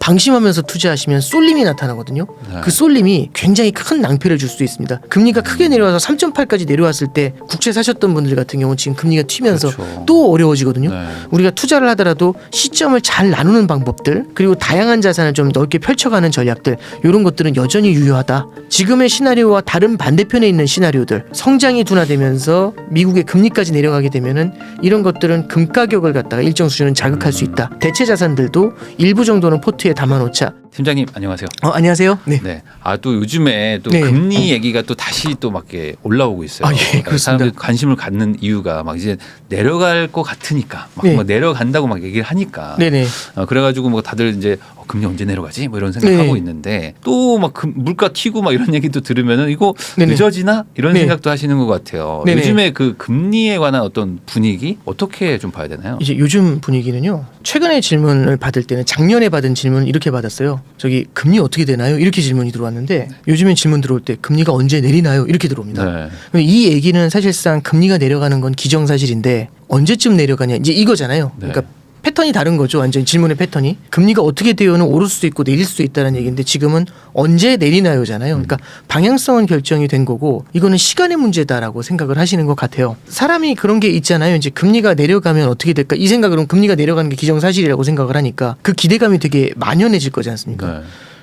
방심하면서 투자하시면 쏠림이 나타나거든요. 네. 그 쏠림이 굉장히 큰 낭패를 줄 수 있습니다. 금리가 크게 내려와서 3.8까지 내려왔을 때 국채 사셨던 분들 같은 경우는 지금 금리가 튀면서 그렇죠. 또 어려워지거든요. 네. 우리가 투자를 하더라도 시점을 잘 나누는 방법들, 그리고 다양한 자산을 좀 넓게 펼쳐가는 전략들, 이런 것들은 여전히 유효하다. 지금의 시나리오와 다른 반대편에 있는 시나리오들, 성장이 둔화되면서 미국의 금리까지 내려가게 되면은 이런 것들은 금 가격을 갖다가 일정 수준은 자극할 수 있다. 대체 자산들도 일부 정도는 포트에 담아놓자. 팀장님 안녕하세요. 안녕하세요. 네. 네. 또 요즘에 또 네. 금리 얘기가 또 다시 또 막 이렇게 올라오고 있어요. 예, 그렇습니다. 사람들이 관심을 갖는 이유가 막 이제 내려갈 것 같으니까 막, 네. 막 내려간다고 막 얘기를 하니까. 네네. 그래가지고 뭐 다들 이제 금리 언제 내려가지? 뭐 이런 생각하고 네. 있는데 또 막 물가 튀고 막 이런 얘기도 들으면은 이거 네네. 늦어지나 이런 네. 생각도 하시는 것 같아요. 네네. 요즘에 그 금리에 관한 어떤 분위기 어떻게 좀 봐야 되나요? 이제 요즘 분위기는요. 최근에 질문을 받을 때는 작년에 받은 질문을 이렇게 받았어요. 저기 금리 어떻게 되나요? 이렇게 질문이 들어왔는데 요즘엔 질문 들어올 때 금리가 언제 내리나요? 이렇게 들어옵니다. 네. 근데 이 얘기는 사실상 금리가 내려가는 건 기정사실인데 언제쯤 내려가냐 이제 이거잖아요. 네. 그러니까 패턴이 다른 거죠. 완전히 질문의 패턴이. 금리가 어떻게 되어는 오를 수도 있고 내릴 수도 있다는 얘기인데 지금은 언제 내리나요잖아요. 그러니까 방향성은 결정이 된 거고 이거는 시간의 문제다라고 생각을 하시는 것 같아요. 사람이 그런 게 있잖아요. 이제 금리가 내려가면 어떻게 될까? 이 생각으로는 금리가 내려가는 게 기정사실이라고 생각을 하니까 그 기대감이 되게 만연해질 거지 않습니까? 네.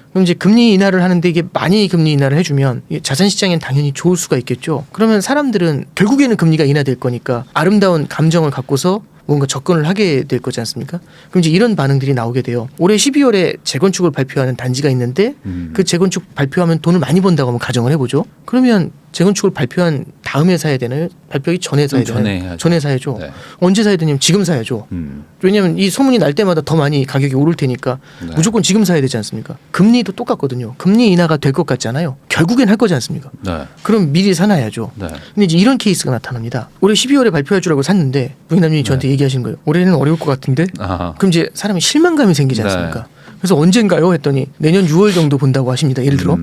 그럼 이제 금리 인하를 하는데 이게 많이 금리 인하를 해주면 자산 시장엔 당연히 좋을 수가 있겠죠. 그러면 사람들은 결국에는 금리가 인하될 거니까 아름다운 감정을 갖고서 뭔가 접근을 하게 될 거지 않습니까? 그럼 이제 이런 반응들이 나오게 돼요. 올해 12월에 재건축을 발표하는 단지가 있는데 그 재건축 발표하면 돈을 많이 번다고 한번 가정을 해보죠. 그러면 재건축을 발표한 다음에 사야 되나요? 발표하기 전에 사야 되나요? 전에 해야죠. 전에 사야죠. 네. 언제 사야 되냐면 지금 사야죠. 왜냐하면 이 소문이 날 때마다 더 많이 가격이 오를 테니까 네. 무조건 지금 사야 되지 않습니까? 금리도 똑같거든요. 금리 인하가 될 것 같잖아요. 결국엔 할 거지 않습니까? 네. 그럼 미리 사놔야죠. 네. 근데 이제 이런 케이스가 나타납니다. 올해 12월에 발표할 줄 알고 샀는데 부인남님이 저한테 얘기하시는 거예요. 올해는 어려울 것 같은데. 아하. 그럼 이제 사람이 실망감이 생기지 않습니까? 네. 그래서 언젠가요? 했더니 내년 6월 정도 본다고 하십니다. 예를 들어.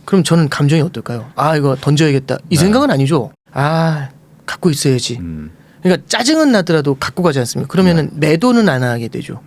그럼 저는 감정이 어떨까요? 이거 던져야겠다. 이 네. 생각은 아니죠. 갖고 있어야지. 그러니까 짜증은 나더라도 갖고 가지 않습니까? 그러면은 매도는 안 하게 되죠.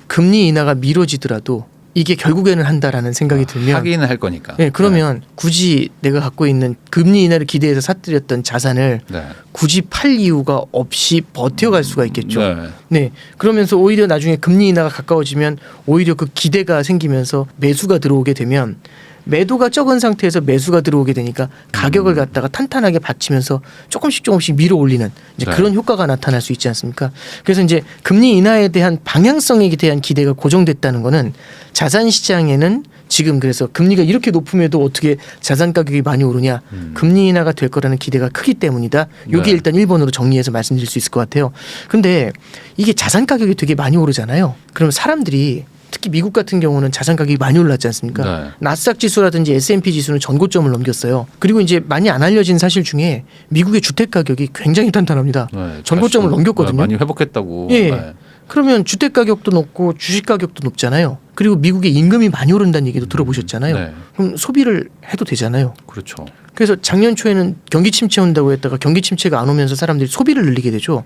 금리 인하가 미뤄지더라도 이게 결국에는 한다라는 생각이 들면 하기는 할 거니까. 네, 그러면 굳이 내가 갖고 있는 금리 인하를 기대해서 사들였던 자산을 네. 굳이 팔 이유가 없이 버텨갈 수가 있겠죠. 네. 네. 그러면서 오히려 나중에 금리 인하가 가까워지면 오히려 그 기대가 생기면서 매수가 들어오게 되면 매도가 적은 상태에서 매수가 들어오게 되니까 가격을 갖다가 탄탄하게 받치면서 조금씩 밀어 올리는 이제 네. 그런 효과가 나타날 수 있지 않습니까? 그래서 이제 금리 인하에 대한 방향성에 대한 기대가 고정됐다는 거는 자산 시장에는 지금 그래서 금리가 이렇게 높음에도 어떻게 자산 가격이 많이 오르냐. 금리 인하가 될 거라는 기대가 크기 때문이다. 요게 네. 일단 1번으로 정리해서 말씀드릴 수 있을 것 같아요. 근데 이게 자산 가격이 되게 많이 오르잖아요. 그럼 사람들이 특히 미국 같은 경우는 자산 가격이 많이 올랐지 않습니까? 네. 나스닥 지수라든지 S&P 지수는 전고점을 넘겼어요. 그리고 이제 많이 안 알려진 사실 중에 미국의 주택 가격이 굉장히 탄탄합니다. 네. 전고점을 다시 넘겼거든요. 많이 회복했다고. 예. 네. 그러면 주택 가격도 높고 주식 가격도 높잖아요. 그리고 미국의 임금이 많이 오른다는 얘기도 들어보셨잖아요. 네. 그럼 소비를 해도 되잖아요. 그렇죠. 그래서 작년 초에는 경기 침체 온다고 했다가 경기 침체가 안 오면서 사람들이 소비를 늘리게 되죠.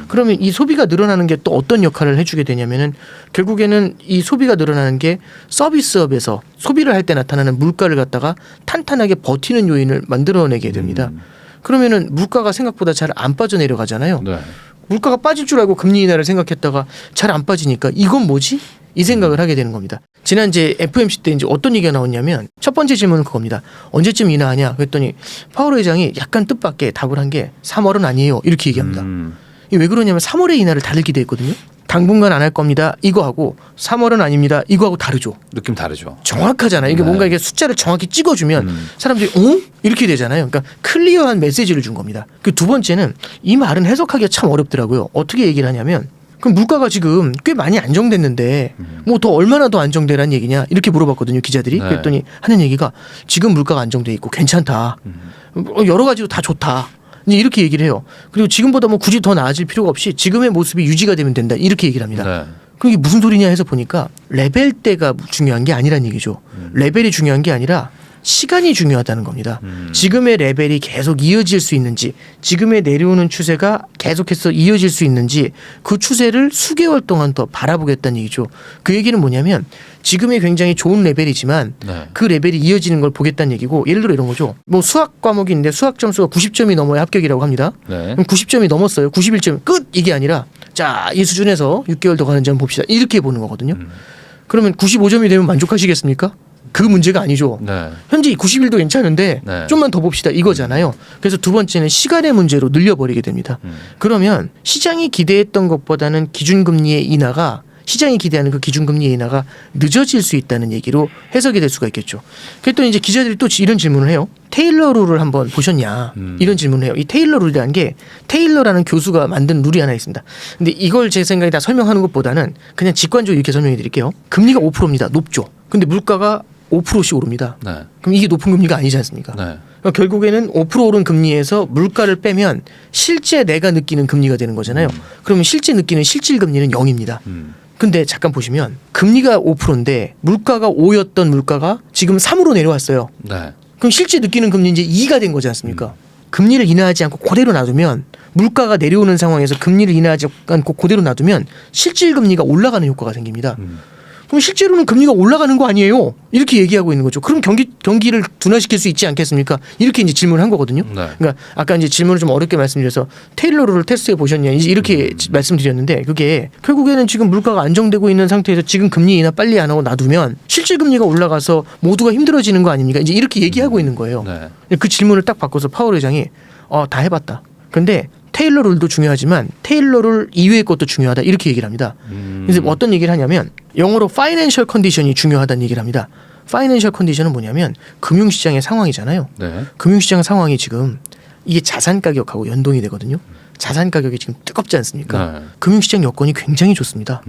그러면 이 소비가 늘어나는 게 또 어떤 역할을 해주게 되냐면은 결국에는 이 소비가 늘어나는 게 서비스업에서 소비를 할 때 나타나는 물가를 갖다가 탄탄하게 버티는 요인을 만들어내게 됩니다. 그러면은 물가가 생각보다 잘 안 빠져내려가잖아요. 네. 물가가 빠질 줄 알고 금리 인하를 생각했다가 잘 안 빠지니까 이건 뭐지? 이 생각을 하게 되는 겁니다. 지난 이제 FOMC 때 이제 어떤 얘기가 나왔냐면 첫 번째 질문은 그겁니다. 언제쯤 인하하냐? 그랬더니 파월 의장이 약간 뜻밖의 답을 한 게 3월은 아니에요. 이렇게 얘기합니다. 이게 왜 그러냐면 3월에 인하를 다르게 기대했거든요. 당분간 안 할 겁니다. 이거하고 3월은 아닙니다. 이거하고 다르죠. 느낌 다르죠. 정확하잖아요. 이게 네. 뭔가 이게 숫자를 정확히 찍어주면 사람들이 이렇게 되잖아요. 그러니까 클리어한 메시지를 준 겁니다. 그 두 번째는 이 말은 해석하기가 참 어렵더라고요. 어떻게 얘기를 하냐면 그럼 물가가 지금 꽤 많이 안정됐는데 뭐 더 얼마나 더 안정되라는 얘기냐 이렇게 물어봤거든요. 기자들이. 네. 그랬더니 하는 얘기가 지금 물가가 안정돼 있고 괜찮다. 여러 가지로 다 좋다. 이제 이렇게 얘기를 해요. 그리고 지금보다 뭐 굳이 더 나아질 필요가 없이 지금의 모습이 유지가 되면 된다. 이렇게 얘기를 합니다. 네. 그럼 이게 무슨 소리냐 해서 보니까 레벨대가 중요한 게 아니란 얘기죠. 레벨이 중요한 게 아니라 시간이 중요하다는 겁니다. 지금의 레벨이 계속 이어질 수 있는지, 지금의 내려오는 추세가 계속해서 이어질 수 있는지 그 추세를 수개월 동안 더 바라보겠다는 얘기죠. 그 얘기는 뭐냐면 지금의 굉장히 좋은 레벨이지만 네. 그 레벨이 이어지는 걸 보겠다는 얘기고, 예를 들어 이런 거죠. 뭐 수학 과목이 있는데 수학 점수가 90점이 넘어야 합격이라고 합니다. 네. 그럼 90점이 넘었어요. 91점 끝 이게 아니라 자, 이 수준에서 6개월 더 가는 점 봅시다. 이렇게 보는 거거든요. 그러면 95점이 되면 만족하시겠습니까? 그 문제가 아니죠. 네. 현재 91도 괜찮은데 네. 좀만 더 봅시다 이거잖아요. 그래서 두 번째는 시간의 문제로 늘려버리게 됩니다. 그러면 시장이 기대했던 것보다는 기준금리의 인하가, 시장이 기대하는 그 기준금리의 인하가 늦어질 수 있다는 얘기로 해석이 될 수가 있겠죠. 그랬더니 이제 기자들이 또 이런 질문을 해요. 테일러 룰을 한번 보셨냐? 이런 질문을 해요. 이 테일러 룰이라는 게 테일러라는 교수가 만든 룰이 하나 있습니다. 근데 이걸 제 생각에 다 설명하는 것보다는 그냥 직관적으로 이렇게 설명해 드릴게요. 금리가 5%입니다. 높죠. 근데 물가가 5%씩 오릅니다. 네. 그럼 이게 높은 금리가 아니지 않습니까? 네. 그러니까 결국에는 5% 오른 금리에서 물가를 빼면 실제 내가 느끼는 금리가 되는 거잖아요. 그러면 실제 느끼는 실질 금리는 0입니다. 근데 잠깐 보시면 금리가 5%인데 물가가 5였던 물가가 지금 3으로 내려왔어요. 네. 그럼 실제 느끼는 금리 이제 2가 된 거지 않습니까? 금리를 인하하지 않고 그대로 놔두면, 물가가 내려오는 상황에서 금리를 인하하지 않고 그대로 놔두면 실질 금리가 올라가는 효과가 생깁니다. 그럼 실제로는 금리가 올라가는 거 아니에요? 이렇게 얘기하고 있는 거죠. 그럼 경기를 둔화시킬 수 있지 않겠습니까? 이렇게 이제 질문을 한 거거든요. 네. 그러니까 아까 이제 질문을 좀 어렵게 말씀드려서 테일러 룰을 테스트해 보셨냐 이제 이렇게 말씀드렸는데, 그게 결국에는 지금 물가가 안정되고 있는 상태에서 지금 금리 인하 빨리 안 하고 놔두면 실질 금리가 올라가서 모두가 힘들어지는 거 아닙니까? 이제 이렇게 얘기하고 있는 거예요. 네. 그 질문을 딱 바꿔서 파월 의장이 다 해봤다. 근데 테일러 룰도 중요하지만 테일러 룰 이외의 것도 중요하다 이렇게 얘기를 합니다. 그래서 어떤 얘기를 하냐면 영어로 파이낸셜 컨디션이 중요하다는 얘기를 합니다. 파이낸셜 컨디션은 뭐냐면 금융시장의 상황이잖아요. 네. 금융시장 상황이 지금 이게 자산 가격하고 연동이 되거든요. 자산 가격이 지금 뜨겁지 않습니까? 네. 금융시장 여건이 굉장히 좋습니다.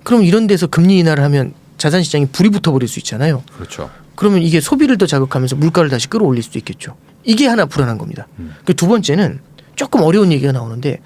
그럼 이런 데서 금리 인하를 하면 자산시장이 불이 붙어버릴 수 있잖아요. 그렇죠. 그러면 이게 소비를 더 자극하면서 물가를 다시 끌어올릴 수도 있겠죠. 이게 하나 불안한 겁니다. 그 두 번째는 조금 어려운 얘기가 나오는데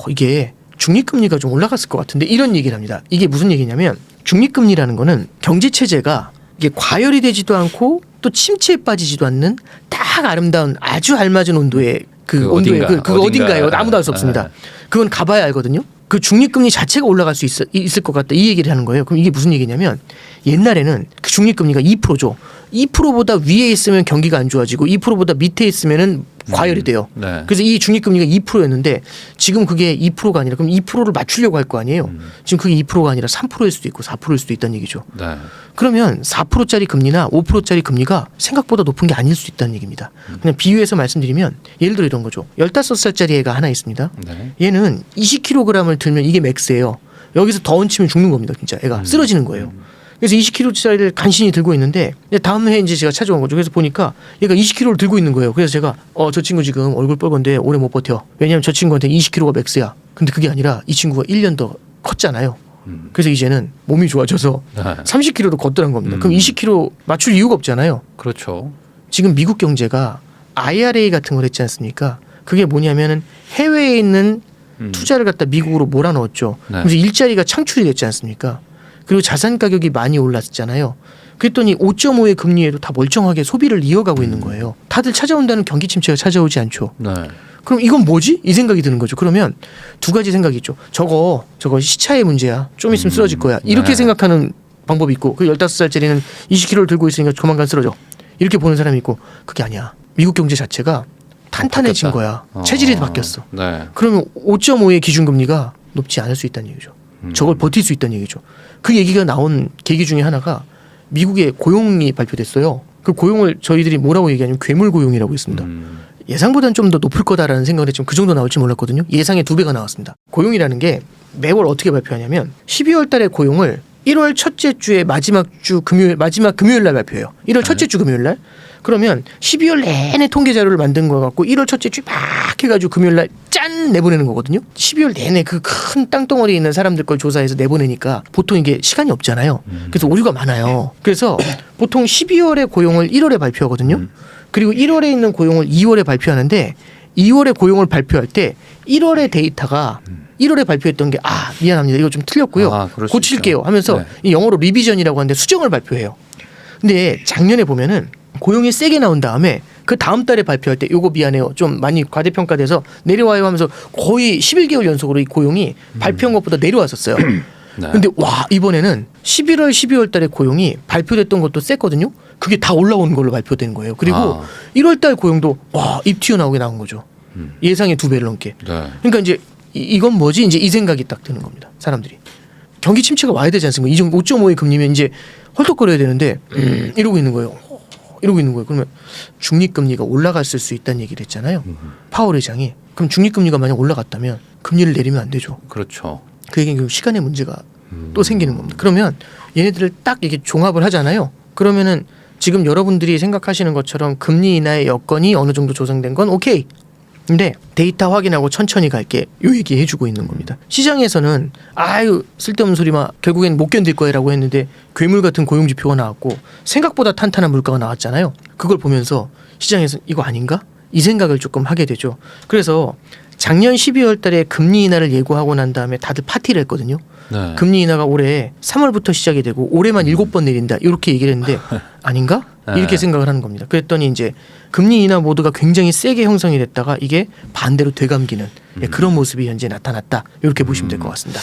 이게 중립금리가 좀 올라갔을 것 같은데 이런 얘기를 합니다. 이게 무슨 얘기냐면 중립금리라는 거는 경제체제가 이게 과열이 되지도 않고 또 침체에 빠지지도 않는 딱 아름다운 아주 알맞은 온도의 그 온도의 그 어딘가요? 아무도 알 수 없습니다. 그건 가봐야 알거든요. 그 중립금리 자체가 올라갈 수 있을 것 같다 이 얘기를 하는 거예요. 그럼 이게 무슨 얘기냐면 옛날에는 그 중립금리가 2%죠. 2%보다 위에 있으면 경기가 안 좋아지고 2%보다 밑에 있으면은 과열이 돼요. 네. 그래서 이 중립금리가 2%였는데 지금 그게 2%가 아니라 그럼 2%를 맞추려고 할 거 아니에요. 지금 그게 2%가 아니라 3%일 수도 있고 4%일 수도 있다는 얘기죠. 네. 그러면 4%짜리 금리나 5%짜리 금리가 생각보다 높은 게 아닐 수 있다는 얘기입니다. 그냥 비유해서 말씀드리면 예를 들어 이런 거죠. 15살짜리 애가 하나 있습니다. 네. 얘는 20kg을 들면 이게 맥스예요. 여기서 더 얹히면 죽는 겁니다. 진짜 애가 쓰러지는 거예요. 그래서 20kg짜리를 간신히 들고 있는데 다음 해 이제 제가 찾아온 거죠. 그래서 보니까 얘가 20kg를 들고 있는 거예요. 그래서 제가 저 친구 지금 얼굴 뻘건데 오래 못 버텨. 왜냐하면 저 친구한테 20kg가 맥스야. 근데 그게 아니라 이 친구가 1년 더 컸잖아요. 그래서 이제는 몸이 좋아져서 네. 30kg로 걷더란 겁니다. 그럼 20kg 맞출 이유가 없잖아요. 그렇죠. 지금 미국 경제가 IRA 같은 걸 했지 않습니까? 그게 뭐냐면은 해외에 있는 투자를 갖다 미국으로 몰아넣었죠. 네. 그래서 일자리가 창출이 됐지 않습니까? 그리고 자산 가격이 많이 올랐잖아요. 그랬더니 5.5의 금리에도 다 멀쩡하게 소비를 이어가고 있는 거예요. 다들 찾아온다는 경기 침체가 찾아오지 않죠. 네. 그럼 이건 뭐지? 이 생각이 드는 거죠. 그러면 두 가지 생각이 있죠. 저거 시차의 문제야. 좀 있으면 쓰러질 거야. 이렇게 네. 생각하는 방법이 있고, 그 15살짜리는 20kg를 들고 있으니까 조만간 쓰러져. 이렇게 보는 사람이 있고, 그게 아니야. 미국 경제 자체가 탄탄해진 거야. 체질이 바뀌었어. 네. 그러면 5.5의 기준금리가 높지 않을 수 있다는 얘기죠. 저걸 버틸 수 있다는 얘기죠. 그 얘기가 나온 계기 중에 하나가 미국의 고용이 발표됐어요. 그 고용을 저희들이 뭐라고 얘기하냐면 괴물 고용이라고 했습니다. 예상보다는 좀 더 높을 거다라는 생각을 했지만 그 정도 나올지 몰랐거든요. 예상의 2배가 나왔습니다. 고용이라는 게 매월 어떻게 발표하냐면 12월 달에 고용을 1월 첫째 주의 마지막 금요일 날 발표해요. 1월 첫째 주 금요일 날. 그러면 12월 내내 통계 자료를 만든 거 갖고 1월 첫째 주 막 해가지고 금요일 날 짠 내보내는 거거든요. 12월 내내 그 큰 땅덩어리에 있는 사람들 걸 조사해서 내보내니까 보통 이게 시간이 없잖아요. 그래서 오류가 많아요. 그래서 보통 12월에 고용을 1월에 발표하거든요. 그리고 1월에 있는 고용을 2월에 발표하는데 2월에 고용을 발표할 때 1월의 데이터가 1월에 발표했던 게 미안합니다. 이거 좀 틀렸고요. 그럴 수 고칠게요 있죠. 하면서 네. 이 영어로 리비전이라고 하는데 수정을 발표해요. 근데 작년에 보면은 고용이 세게 나온 다음에 그 다음 달에 발표할 때 요거 미안해요. 좀 많이 과대평가돼서 내려와요 하면서 거의 11개월 연속으로 이 고용이 발표한 것보다 내려왔었어요. 네. 근데 와 이번에는 11월 12월 달에 고용이 발표됐던 것도 셌거든요. 그게 다 올라오는 걸로 발표된 거예요. 그리고 1월 달 고용도 와 입 튀어나오게 나온 거죠. 예상의 2배를 넘게. 네. 그러니까 이제 이건 뭐지? 이제 이 생각이 딱 드는 겁니다. 사람들이. 경기 침체가 와야 되지 않습니까? 이 정도 5.5의 금리면 이제 헐떡거려야 되는데 이러고 있는 거예요. 이러고 있는 거예요. 그러면 중립금리가 올라갔을 수 있다는 얘기를 했잖아요. 파월 의장이. 그럼 중립금리가 만약 올라갔다면 금리를 내리면 안 되죠. 그렇죠. 그 얘기는 결국 시간의 문제가 또 생기는 겁니다. 그러면 얘네들을 딱 이게 종합을 하잖아요. 그러면은 지금 여러분들이 생각하시는 것처럼 금리 인하의 여건이 어느 정도 조성된 건 오케이. 근데 데이터 확인하고 천천히 갈게 요 얘기 해주고 있는 겁니다. 시장에서는 아유 쓸데없는 소리만 결국엔 못 견딜 거야라고 했는데 괴물 같은 고용지표가 나왔고 생각보다 탄탄한 물가가 나왔잖아요. 그걸 보면서 시장에서 이거 아닌가? 이 생각을 조금 하게 되죠. 그래서 작년 12월 달에 금리 인하를 예고하고 난 다음에 다들 파티를 했거든요. 네. 금리 인하가 올해 3월부터 시작이 되고 올해만 7번 내린다 이렇게 얘기를 했는데 아닌가? 이렇게 네. 생각을 하는 겁니다. 그랬더니 이제 금리 인하 모드가 굉장히 세게 형성이 됐다가 이게 반대로 되감기는 그런 모습이 현재 나타났다. 이렇게 보시면 될 것 같습니다.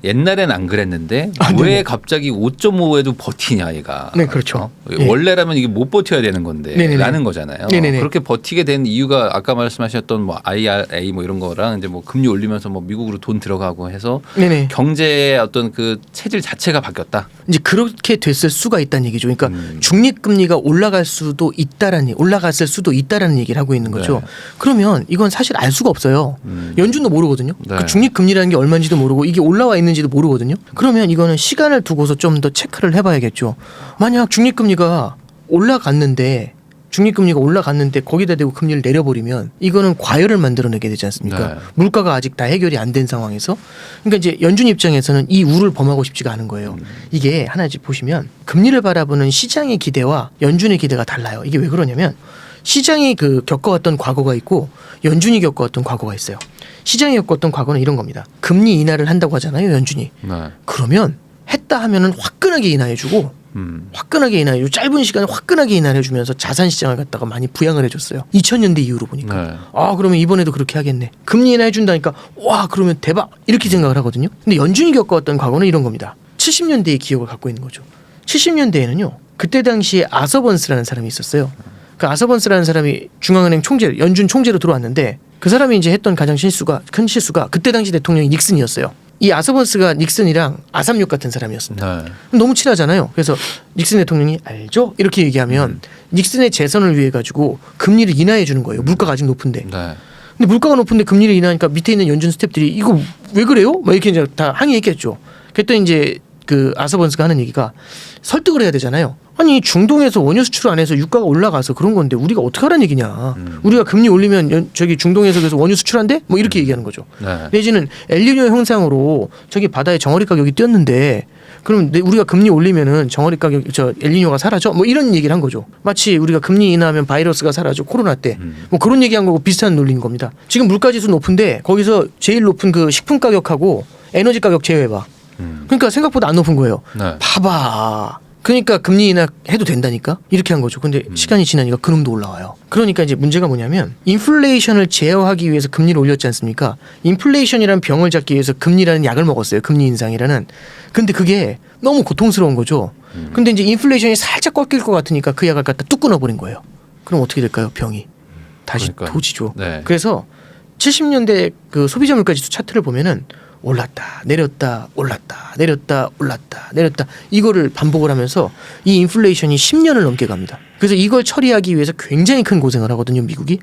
옛날엔 안 그랬는데 네네. 왜 갑자기 5.5에도 버티냐 얘가. 네, 그렇죠. 예. 원래라면 이게 못 버텨야 되는 건데 네네네. 라는 거잖아요. 네네네. 그렇게 버티게 된 이유가 아까 말씀하셨던 뭐 IRA 뭐 이런 거랑 이제 뭐 금리 올리면서 뭐 미국으로 돈 들어가고 해서 네네. 경제의 어떤 그 체질 자체가 바뀌었다. 이제 그렇게 됐을 수가 있다는 얘기죠. 그러니까 중립금리가 올라갔을 수도 있다라는 얘기를 하고 있는 거죠. 네. 그러면 이건 사실 알 수가 없어요. 연준도 모르거든요. 네. 그 중립금리라는 게 얼마인지도 모르고 이게 올라와 있는지도 모르거든요. 그러면 이거는 시간을 두고서 좀 더 체크를 해봐야겠죠. 만약 중립금리가 올라갔는데 거기다 대고 금리를 내려버리면 이거는 과열을 만들어내게 되지 않습니까? 네. 물가가 아직 다 해결이 안 된 상황에서 그러니까 이제 연준 입장에서는 이 우를 범하고 싶지가 않은 거예요. 이게 하나씩 보시면 금리를 바라보는 시장의 기대와 연준의 기대가 달라요. 이게 왜 그러냐면 시장이 겪어왔던 과거가 있고 연준이 겪어왔던 과거가 있어요. 시장이 겪었던 과거는 이런 겁니다. 금리 인하를 한다고 하잖아요, 연준이. 네. 그러면 했다 하면은 화끈하게 인하해주고 짧은 시간에 화끈하게 인하해주면서 자산 시장을 갖다가 많이 부양을 해줬어요. 2000년대 이후로 보니까. 네. 아 그러면 이번에도 그렇게 하겠네. 금리 인하해준다니까 와 그러면 대박 이렇게 생각을 하거든요. 근데 연준이 겪어왔던 과거는 이런 겁니다. 70년대의 기억을 갖고 있는 거죠. 70년대에는요. 그때 당시에 아서번스라는 사람이 있었어요. 그 아서번스라는 사람이 중앙은행 총재, 연준 총재로 들어왔는데 그 사람이 이제 했던 가장 큰 실수가 그때 당시 대통령이 닉슨이었어요. 이 아서번스가 닉슨이랑 아삼육 같은 사람이었습니다. 네. 너무 친하잖아요. 그래서 닉슨 대통령이 알죠? 이렇게 얘기하면 닉슨의 재선을 위해 가지고 금리를 인하해 주는 거예요. 물가가 아직 높은데. 네. 근데 물가가 높은데 금리를 인하하니까 밑에 있는 연준 스태프들이 이거 왜 그래요? 막 이렇게 이제 다 항의했겠죠. 그랬더니 이제 그 아서번스가 하는 얘기가 설득을 해야 되잖아요. 아니 중동에서 원유 수출 안 해서 유가가 올라가서 그런 건데 우리가 어떻게 하라는 얘기냐. 우리가 금리 올리면 저기 중동에서 그래서 원유 수출한대? 뭐 이렇게 얘기하는 거죠. 네. 내지는 엘니뇨 형상으로 저기 바다에 정어리 가격이 뛰었는데 그럼 우리가 금리 올리면은 정어리 가격 엘니뇨가 사라져? 뭐 이런 얘기를 한 거죠. 마치 우리가 금리 인하하면 바이러스가 사라져 코로나 때 뭐 그런 얘기한 거고 비슷한 논리인 겁니다. 지금 물가지수 높은데 거기서 제일 높은 그 식품 가격하고 에너지 가격 제외해봐. 그러니까 생각보다 안 높은 거예요. 네. 봐봐. 그러니까 금리 인하 해도 된다니까 이렇게 한 거죠. 근데 시간이 지나니까 그놈도 올라와요. 그러니까 이제 문제가 뭐냐면 인플레이션을 제어하기 위해서 금리를 올렸지 않습니까? 인플레이션이라는 병을 잡기 위해서 금리라는 약을 먹었어요. 금리 인상이라는. 근데 그게 너무 고통스러운 거죠. 근데 이제 인플레이션이 살짝 꺾일 것 같으니까 그 약을 갖다 뚝 끊어버린 거예요. 그럼 어떻게 될까요? 병이 다시 그러니까요. 도지죠. 네. 그래서 70년대 그 소비자 물가지수 차트를 보면은 올랐다 내렸다 올랐다 내렸다 올랐다 내렸다 이거를 반복을 하면서 이 인플레이션이 10년을 넘게 갑니다. 그래서 이걸 처리하기 위해서 굉장히 큰 고생을 하거든요, 미국이.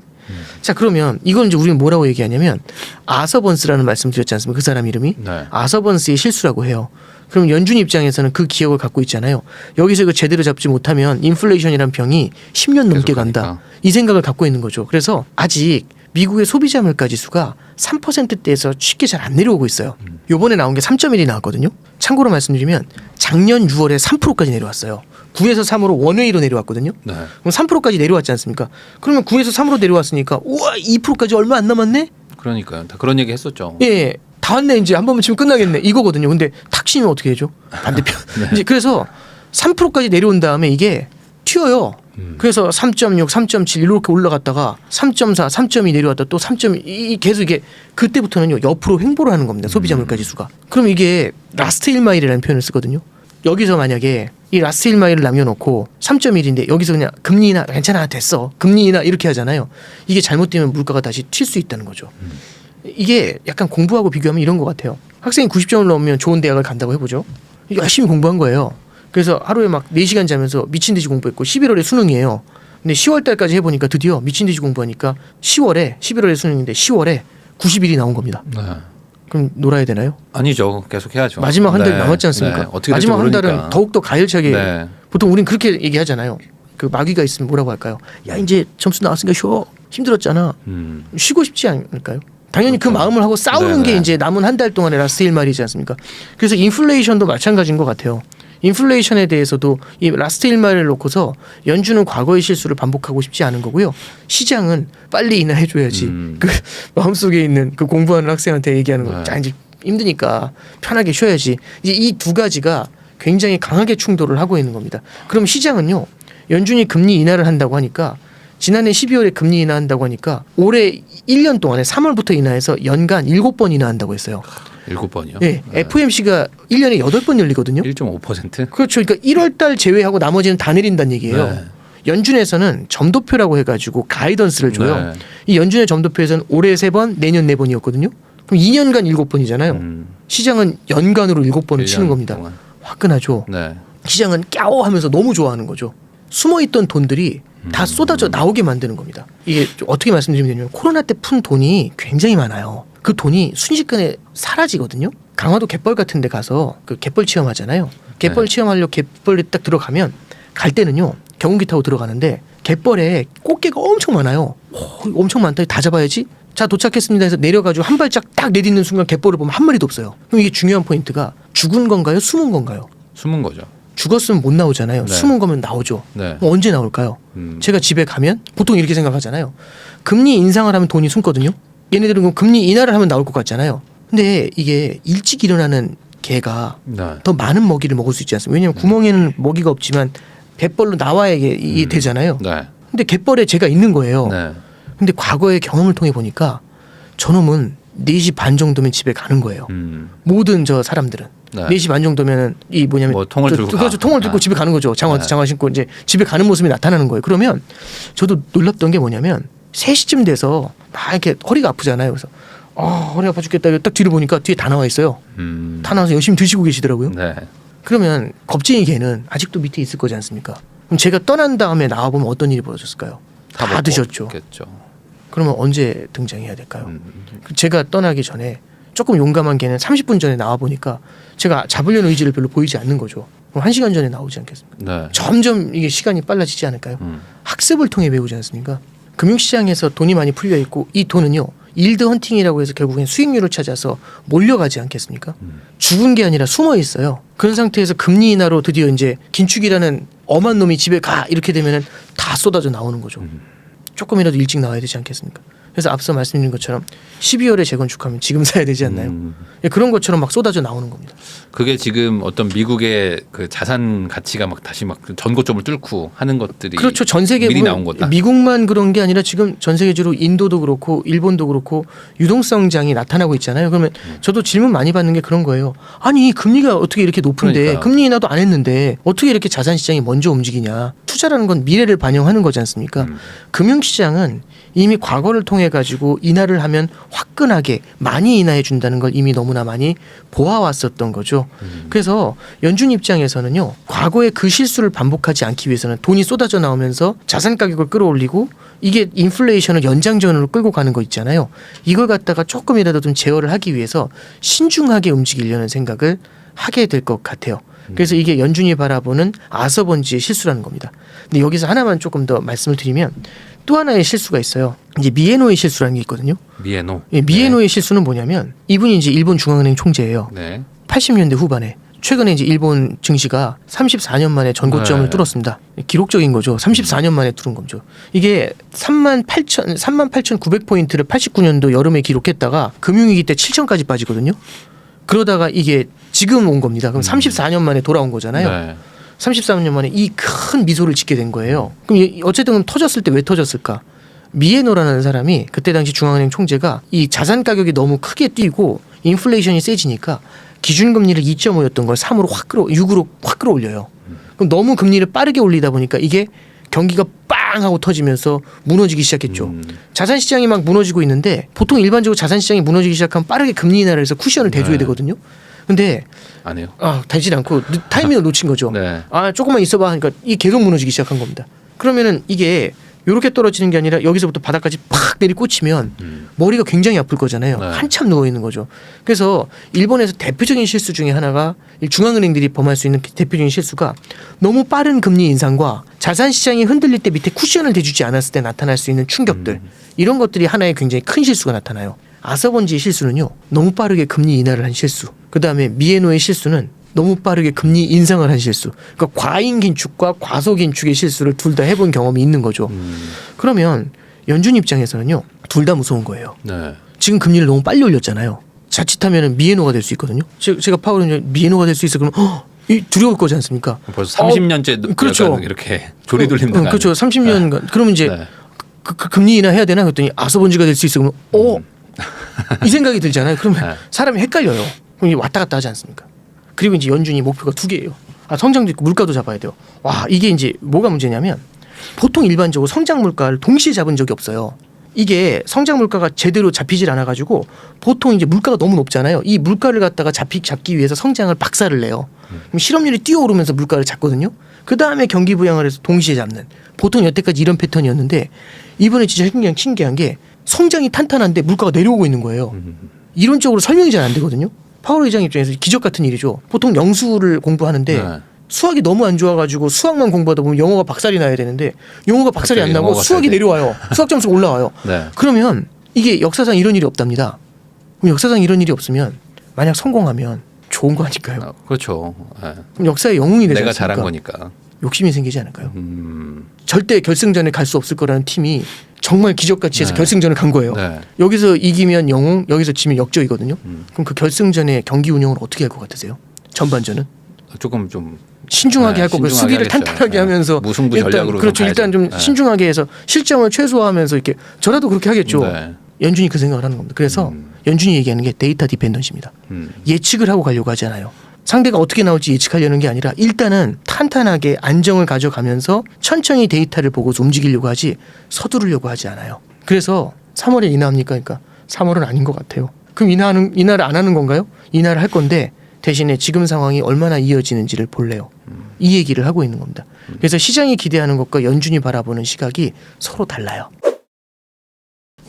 자 그러면 이걸 이제 우리는 뭐라고 얘기하냐면 아서번스라는 말씀 드렸지 않습니까? 그 사람 이름이 네. 아서번스의 실수라고 해요. 그럼 연준 입장에서는 그 기억을 갖고 있잖아요. 여기서 이거 제대로 잡지 못하면 인플레이션이란 병이 10년 넘게 간다. 가니까. 이 생각을 갖고 있는 거죠. 그래서 아직 미국의 소비자 물가 지수가 3%대에서 쉽게 잘 안 내려오고 있어요. 요번에 나온 게 3.1이 나왔거든요. 참고로 말씀드리면 작년 6월에 3%까지 내려왔어요. 9에서 3으로 원웨이로 내려왔거든요. 네. 그럼 3%까지 내려왔지 않습니까? 그러면 9에서 3으로 내려왔으니까 우와 2%까지 얼마 안 남았네? 그러니까요. 다 그런 얘기 했었죠. 예. 다 왔네 이제 한 번만 치면 끝나겠네 이거거든요. 근데 탁 치면 어떻게 해줘? 반대편. 네. 이제 그래서 3%까지 내려온 다음에 이게 튀어요. 그래서 3.6, 3.7 이렇게 올라갔다가 3.4, 3.2 내려왔다 또 3.2 계속 이게 그때부터는요 옆으로 횡보를 하는 겁니다. 소비자 물가 지수가. 그럼 이게 라스트 1마일이라는 표현을 쓰거든요. 여기서 만약에 이 라스트 1마일을 남겨놓고 3.1인데 여기서 그냥 금리 인하 괜찮아 됐어 금리 인하 이렇게 하잖아요. 이게 잘못되면 물가가 다시 튈 수 있다는 거죠. 이게 약간 공부하고 비교하면 이런 것 같아요. 학생이 90점을 넘으면 좋은 대학을 간다고 해보죠. 열심히 공부한 거예요. 그래서 하루에 막 4시간 자면서 미친 듯이 공부했고 11월에 수능이에요. 근데 10월 달까지 해보니까 드디어 미친 듯이 공부하니까 11월에 수능인데 10월에 90일이 나온 겁니다. 네. 그럼 놀아야 되나요? 아니죠. 계속 해야죠. 마지막 한 달이 네. 남았지 않습니까? 네. 어떻게 될지 마지막 한 달은 모르니까. 더욱더 가열차게 네. 보통 우린 그렇게 얘기하잖아요. 그 마귀가 있으면 뭐라고 할까요? 야 이제 점수 나왔으니까 쉬어. 힘들었잖아. 쉬고 싶지 않을까요? 당연히 그 그렇죠. 마음을 하고 싸우는 네네. 게 이제 남은 한 달 동안의 라스트 1마일이지 않습니까? 그래서 인플레이션도 마찬가지인 것 같아요. 인플레이션에 대해서도 이 라스트 1마일을 놓고서 연준은 과거의 실수를 반복하고 싶지 않은 거고요. 시장은 빨리 인하해줘야지. 그 마음속에 있는 그 공부하는 학생한테 얘기하는 거. 네. 자 이제 힘드니까 편하게 쉬어야지. 이제 이 두 가지가 굉장히 강하게 충돌을 하고 있는 겁니다. 그럼 시장은요. 연준이 금리 인하를 한다고 하니까 지난해 12월에 금리 인하한다고 하니까 올해 1년 동안에 3월부터 인하해서 연간 7번 인하한다고 했어요. 7번이요? 네, FOMC가 1년에 8번 열리거든요. 1.5%? 그렇죠. 그러니까 1월 달 제외하고 나머지는 다 내린다는 얘기예요. 네. 연준에서는 점도표라고 해가지고 가이던스를 줘요. 네. 이 연준의 점도표에서는 올해 3번, 내년 4번이었거든요. 그럼 2년간 7번이잖아요. 시장은 연간으로 7번을 치는 겁니다. 동안. 화끈하죠. 네. 시장은 까오 하면서 너무 좋아하는 거죠. 숨어있던 돈들이 다 쏟아져 나오게 만드는 겁니다. 이게 좀 어떻게 말씀드리면 되냐면 코로나 때 푼 돈이 굉장히 많아요. 그 돈이 순식간에 사라지거든요. 강화도 갯벌 같은 데 가서 그 갯벌 체험하잖아요. 갯벌 네. 체험하려고 갯벌에 딱 들어가면 갈 때는요. 경운기 타고 들어가는데 갯벌에 꽃게가 엄청 많아요. 오, 엄청 많다. 다 잡아야지. 자 도착했습니다 해서 내려가지고 한 발짝 딱 내딛는 순간 갯벌을 보면 한 마리도 없어요. 그럼 이게 중요한 포인트가 죽은 건가요? 숨은 건가요? 숨은 거죠. 죽었으면 못 나오잖아요. 네. 숨은 거면 나오죠. 네. 그럼 언제 나올까요? 제가 집에 가면 보통 이렇게 생각하잖아요. 금리 인상을 하면 돈이 숨거든요. 얘네들은 그럼 금리 인하를 하면 나올 것 같잖아요. 근데 이게 일찍 일어나는 개가 네. 더 많은 먹이를 먹을 수 있지 않습니까? 왜냐하면 구멍에는 먹이가 없지만 갯벌로 나와야 이게 되잖아요. 네. 근데 갯벌에 제가 있는 거예요. 네. 근데 과거의 경험을 통해 보니까 저놈은 4시 반 정도면 집에 가는 거예요. 모든 저 사람들은. 네. 4시 반 정도면은 이 뭐냐면 뭐 통을 들고 가. 그렇죠. 통을 들고 아. 집에 가는 거죠. 장화 신고 이제 집에 가는 모습이 나타나는 거예요. 그러면 저도 놀랍던 게 뭐냐면 3시쯤 돼서 막 이렇게 허리가 아프잖아요. 그래서 허리 아파 죽겠다. 딱 뒤를 보니까 뒤에 다 나와 있어요. 다 나와서 열심히 드시고 계시더라고요. 네. 그러면 겁쟁이 개는 아직도 밑에 있을 거지 않습니까? 그럼 제가 떠난 다음에 나와 보면 어떤 일이 벌어졌을까요? 다 먹고 드셨죠. 겠죠. 그러면 언제 등장해야 될까요? 제가 떠나기 전에 조금 용감한 개는 30분 전에 나와 보니까 제가 잡으려는 의지를 별로 보이지 않는 거죠. 그럼 1시간 전에 나오지 않겠습니까? 네. 점점 이게 시간이 빨라지지 않을까요? 학습을 통해 배우지 않습니까? 금융시장에서 돈이 많이 풀려 있고 이 돈은요. 일드 헌팅이라고 해서 결국엔 수익률을 찾아서 몰려가지 않겠습니까? 죽은 게 아니라 숨어 있어요. 그런 상태에서 금리 인하로 드디어 이제 긴축이라는 엄한 놈이 집에 가 이렇게 되면은 다 쏟아져 나오는 거죠. 조금이라도 일찍 나와야 되지 않겠습니까? 그래서 앞서 말씀드린 것처럼 12월에 재건축하면 지금 사야 되지 않나요? 그런 것처럼 막 쏟아져 나오는 겁니다. 그게 지금 어떤 미국의 그 자산 가치가 막 다시 막 전고점을 뚫고 하는 것들이 그렇죠. 전 세계 미리 나온 거다. 미국만 그런 게 아니라 지금 전 세계적으로 인도도 그렇고 일본도 그렇고 유동성장이 나타나고 있잖아요. 그러면 저도 질문 많이 받는 게 그런 거예요. 아니 금리가 어떻게 이렇게 높은데 그러니까요. 금리 인하도 안 했는데 어떻게 이렇게 자산 시장이 먼저 움직이냐. 투자라는 건 미래를 반영하는 거지 않습니까? 금융시장은 이미 과거를 통해 가지고 인하를 하면 화끈하게 많이 인하해 준다는 걸 이미 너무나 많이 보아왔었던 거죠. 그래서 연준 입장에서는요. 과거의 그 실수를 반복하지 않기 위해서는 돈이 쏟아져 나오면서 자산 가격을 끌어올리고 이게 인플레이션을 연장전으로 끌고 가는 거 있잖아요. 이걸 갖다가 조금이라도 좀 제어를 하기 위해서 신중하게 움직이려는 생각을 하게 될 것 같아요. 그래서 이게 연준이 바라보는 아서번지의 실수라는 겁니다. 근데 여기서 하나만 조금 더 말씀을 드리면 또 하나의 실수가 있어요. 이제 미에노의 실수라는 게 있거든요. 미에노. 예, 미에노의 실수는 뭐냐면 이분이 이제 일본 중앙은행 총재예요. 네. 80년대 후반에 최근에 이제 일본 증시가 34년 만에 전고점을 네. 뚫었습니다. 기록적인 거죠. 34년 만에 뚫은 거죠. 이게 38,900포인트를 89년도 여름에 기록했다가 금융위기 때 7,000까지 빠지거든요. 그러다가 이게 지금 온 겁니다. 그럼 34년 만에 돌아온 거잖아요. 네. 33년 만에 이 큰 미소를 짓게 된 거예요. 그럼 어쨌든 터졌을 때 왜 터졌을까? 미에노라는 사람이 그때 당시 중앙은행 총재가 이 자산 가격이 너무 크게 뛰고 인플레이션이 세지니까 기준금리를 2.5였던 걸 3으로 6으로 확 끌어올려요. 그럼 너무 금리를 빠르게 올리다 보니까 이게 경기가 빵 하고 터지면서 무너지기 시작했죠. 자산 시장이 막 무너지고 있는데 보통 일반적으로 자산 시장이 무너지기 시작하면 빠르게 금리 인하를 해서 쿠션을 대줘야 네. 되거든요. 근데 안 해요. 되질 않고 타이밍을 놓친 거죠. 네. 조금만 있어봐 하니까 이게 계속 무너지기 시작한 겁니다. 그러면은 이게 이렇게 떨어지는 게 아니라 여기서부터 바닥까지 팍 내리꽂히면 머리가 굉장히 아플 거잖아요. 네. 한참 누워 있는 거죠. 그래서 일본에서 대표적인 실수 중에 하나가 중앙은행들이 범할 수 있는 대표적인 실수가 너무 빠른 금리 인상과 자산 시장이 흔들릴 때 밑에 쿠션을 대주지 않았을 때 나타날 수 있는 충격들 이런 것들이 하나의 굉장히 큰 실수가 나타나요. 아사번지의 실수는요. 너무 빠르게 금리 인하를 한 실수. 그다음에 미에노의 실수는 너무 빠르게 금리 인상을 한 실수. 그러니까 과잉 긴축과 과소 긴축의 실수를 둘 다 해본 경험이 있는 거죠. 그러면 연준 입장에서는요. 둘 다 무서운 거예요. 네. 지금 금리를 너무 빨리 올렸잖아요. 자칫하면 미에노가 될 수 있거든요. 제가 파월은 미에노가 될 수 있어 그러면 이 두려울 거지 않습니까? 벌써 30년째 그렇죠. 이렇게 조리돌림 그렇죠. 30년간. 그러면 이제 네. 그 금리 인하 해야 되나 그랬더니 아사번지가 될 수 있어 그러면 이 생각이 들잖아요. 그러면 네. 사람이 헷갈려요. 그럼 이제 왔다 갔다 하지 않습니까? 그리고 이제 연준이 목표가 2개예요. 성장도 있고 물가도 잡아야 돼요. 이게 이제 뭐가 문제냐면 보통 일반적으로 성장 물가를 동시에 잡은 적이 없어요. 이게 성장 물가가 제대로 잡히질 않아 가지고 보통 이제 물가가 너무 높잖아요. 이 물가를 갖다가 잡기 위해서 성장을 박살을 내요. 그럼 실업률이 뛰어오르면서 물가를 잡거든요. 그 다음에 경기 부양을 해서 동시에 잡는. 보통 여태까지 이런 패턴이었는데 이번에 진짜 신기한 게 성장이 탄탄한데 물가가 내려오고 있는 거예요. 이론적으로 설명이 잘 안 되거든요. 파월 의장 입장에서 기적 같은 일이죠. 보통 영수를 공부하는데 네. 수학이 너무 안 좋아가지고 수학만 공부하다 보면 영어가 박살이 나야 되는데 영어가 박살이 안 나고 수학이 내려와요. 수학 점수가 올라와요. 네. 그러면 이게 역사상 이런 일이 없답니다. 그럼 역사상 이런 일이 없으면 만약 성공하면 좋은 거 아닐까요? 그렇죠. 네. 그럼 역사의 영웅이 되지 내가 않습니까? 잘한 거니까. 욕심이 생기지 않을까요? 절대 결승전에 갈 수 없을 거라는 팀이 정말 기적같이 해서 네. 결승전을 간 거예요. 네. 여기서 이기면 영웅, 여기서 지면 역적이거든요. 그럼 그 결승전의 경기 운영을 어떻게 할 것 같으세요? 전반전은? 조금 좀 신중하게 할 거고 수비를 하겠죠. 탄탄하게 하면서 무승부 전략으로 그렇죠. 좀 일단 좀 가야죠. 신중하게 해서 실점을 최소화하면서 이렇게 저라도 그렇게 하겠죠. 네. 연준이 그 생각을 하는 겁니다. 그래서 연준이 얘기하는 게 데이터 디펜던시입니다. 예측을 하고 가려고 하지 않아요. 상대가 어떻게 나올지 예측하려는 게 아니라 일단은 탄탄하게 안정을 가져가면서 천천히 데이터를 보고서 움직이려고 하지 서두르려고 하지 않아요. 그래서 3월에 인하합니까? 그러니까 3월은 아닌 것 같아요. 그럼 인하를 안 하는 건가요? 인하를 할 건데 대신에 지금 상황이 얼마나 이어지는지를 볼래요. 이 얘기를 하고 있는 겁니다. 그래서 시장이 기대하는 것과 연준이 바라보는 시각이 서로 달라요.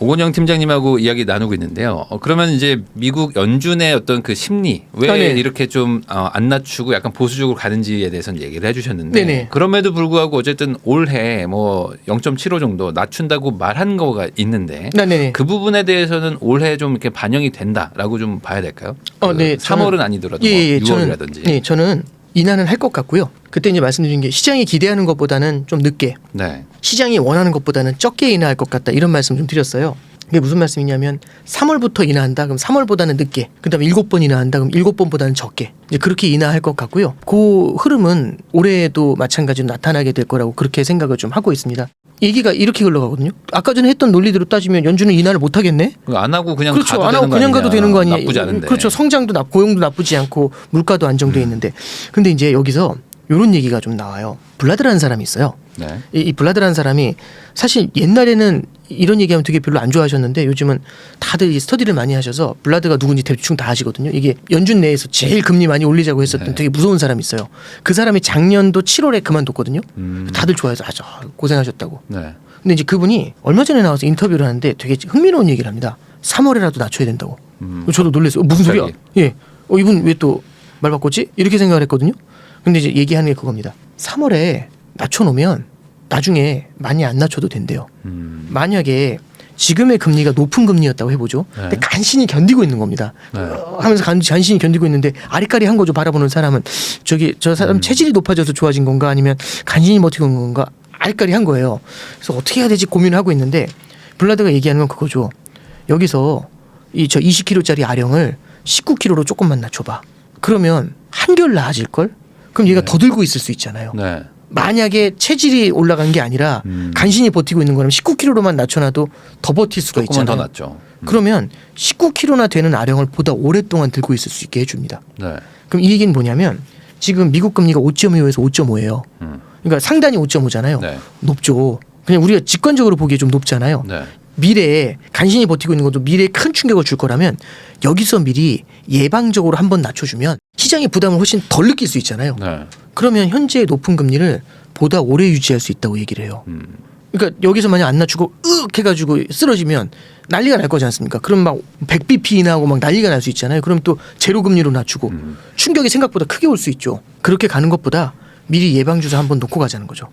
오건영 팀장님하고 이야기 나누고 있는데요. 그러면 이제 미국 연준의 어떤 그 심리 왜 네. 이렇게 좀 안 낮추고 약간 보수적으로 가는지에 대해서는 얘기를 해주셨는데 네네. 그럼에도 불구하고 어쨌든 올해 뭐 0.75 정도 낮춘다고 말한 거가 있는데 네네. 그 부분에 대해서는 올해 좀 이렇게 반영이 된다라고 좀 봐야 될까요? 네. 3월은 아니더라도 뭐 6월이라든지. 저는 인하는 할 것 같고요. 그때 이제 말씀드린 게 시장이 기대하는 것보다는 좀 늦게 네. 시장이 원하는 것보다는 적게 인하할 것 같다 이런 말씀 좀 드렸어요. 이게 무슨 말씀이냐면 3월부터 인하한다 그럼 3월보다는 늦게 그다음에 7번 인하한다 그럼 7번보다는 적게 이제 그렇게 인하할 것 같고요. 그 흐름은 올해에도 마찬가지로 나타나게 될 거라고 그렇게 생각을 좀 하고 있습니다. 얘기가 이렇게 흘러가거든요. 아까 전에 했던 논리대로 따지면 연준은 인하를 못 하겠네. 안 하고 그냥 그렇죠. 가도 안 하고 되는 거 그냥 가도 아니냐. 되는 거 아니에요. 나쁘지 않은데. 그렇죠. 성장도 고용도 나쁘지 않고 물가도 안정돼 있는데. 근데 이제 여기서 이런 얘기가 좀 나와요. 블라드라는 사람이 있어요. 네. 이 블라드라는 사람이 사실 옛날에는 이런 얘기하면 되게 별로 안 좋아하셨는데 요즘은 다들 이 스터디를 많이 하셔서 블라드가 누군지 대충 다 아시거든요. 이게 연준 내에서 제일 금리 많이 올리자고 했었던 네. 되게 무서운 사람이 있어요. 그 사람이 작년도 7월에 그만뒀거든요. 다들 좋아해서 아주 고생하셨다고. 네. 근데 이제 그분이 얼마 전에 나와서 인터뷰를 하는데 되게 흥미로운 얘기를 합니다. 3월에라도 낮춰야 된다고. 저도 놀랐어요. 무슨 소리야? 예. 이분 왜 또 말 바꿨지? 이렇게 생각을 했거든요. 근데 이제 얘기하는 게 그겁니다. 3월에 낮춰놓으면 나중에 많이 안 낮춰도 된대요. 만약에 지금의 금리가 높은 금리였다고 해보죠. 네. 근데 간신히 견디고 있는 겁니다. 네. 하면서 간신히 견디고 있는데 아리까리한 거죠. 바라보는 사람은 저 사람 체질이 높아져서 좋아진 건가 아니면 간신히 버티고 있는 건가 아리까리한 거예요. 그래서 어떻게 해야 되지 고민을 하고 있는데 블라드가 얘기하는 건 그거죠. 여기서 저 20kg짜리 아령을 19kg로 조금만 낮춰봐. 그러면 한결 나아질 걸? 그럼 얘가 네. 더 들고 있을 수 있잖아요. 네. 만약에 체질이 올라간 게 아니라 간신히 버티고 있는 거라면 19kg로만 낮춰놔도 더 버틸 수가 조금은 있잖아요. 더 낫죠. 그러면 19kg나 되는 아령을 보다 오랫동안 들고 있을 수 있게 해줍니다. 네. 그럼 이 얘기는 뭐냐면 지금 미국 금리가 5.25에서 5.5예요. 그러니까 상단이 5.5잖아요. 네. 높죠. 그냥 우리가 직관적으로 보기에 좀 높잖아요. 네. 미래에 간신히 버티고 있는 것도 미래에 큰 충격을 줄 거라면 여기서 미리 예방적으로 한번 낮춰주면 시장의 부담을 훨씬 덜 느낄 수 있잖아요. 네. 그러면 현재의 높은 금리를 보다 오래 유지할 수 있다고 얘기를 해요. 그러니까 여기서 만약 안 낮추고 해가지고 쓰러지면 난리가 날 거지 않습니까? 그럼 막 100bp 인하하고 막 난리가 날 수 있잖아요. 그럼 또 제로 금리로 낮추고 충격이 생각보다 크게 올 수 있죠. 그렇게 가는 것보다 미리 예방 주사 한번 놓고 가자는 거죠.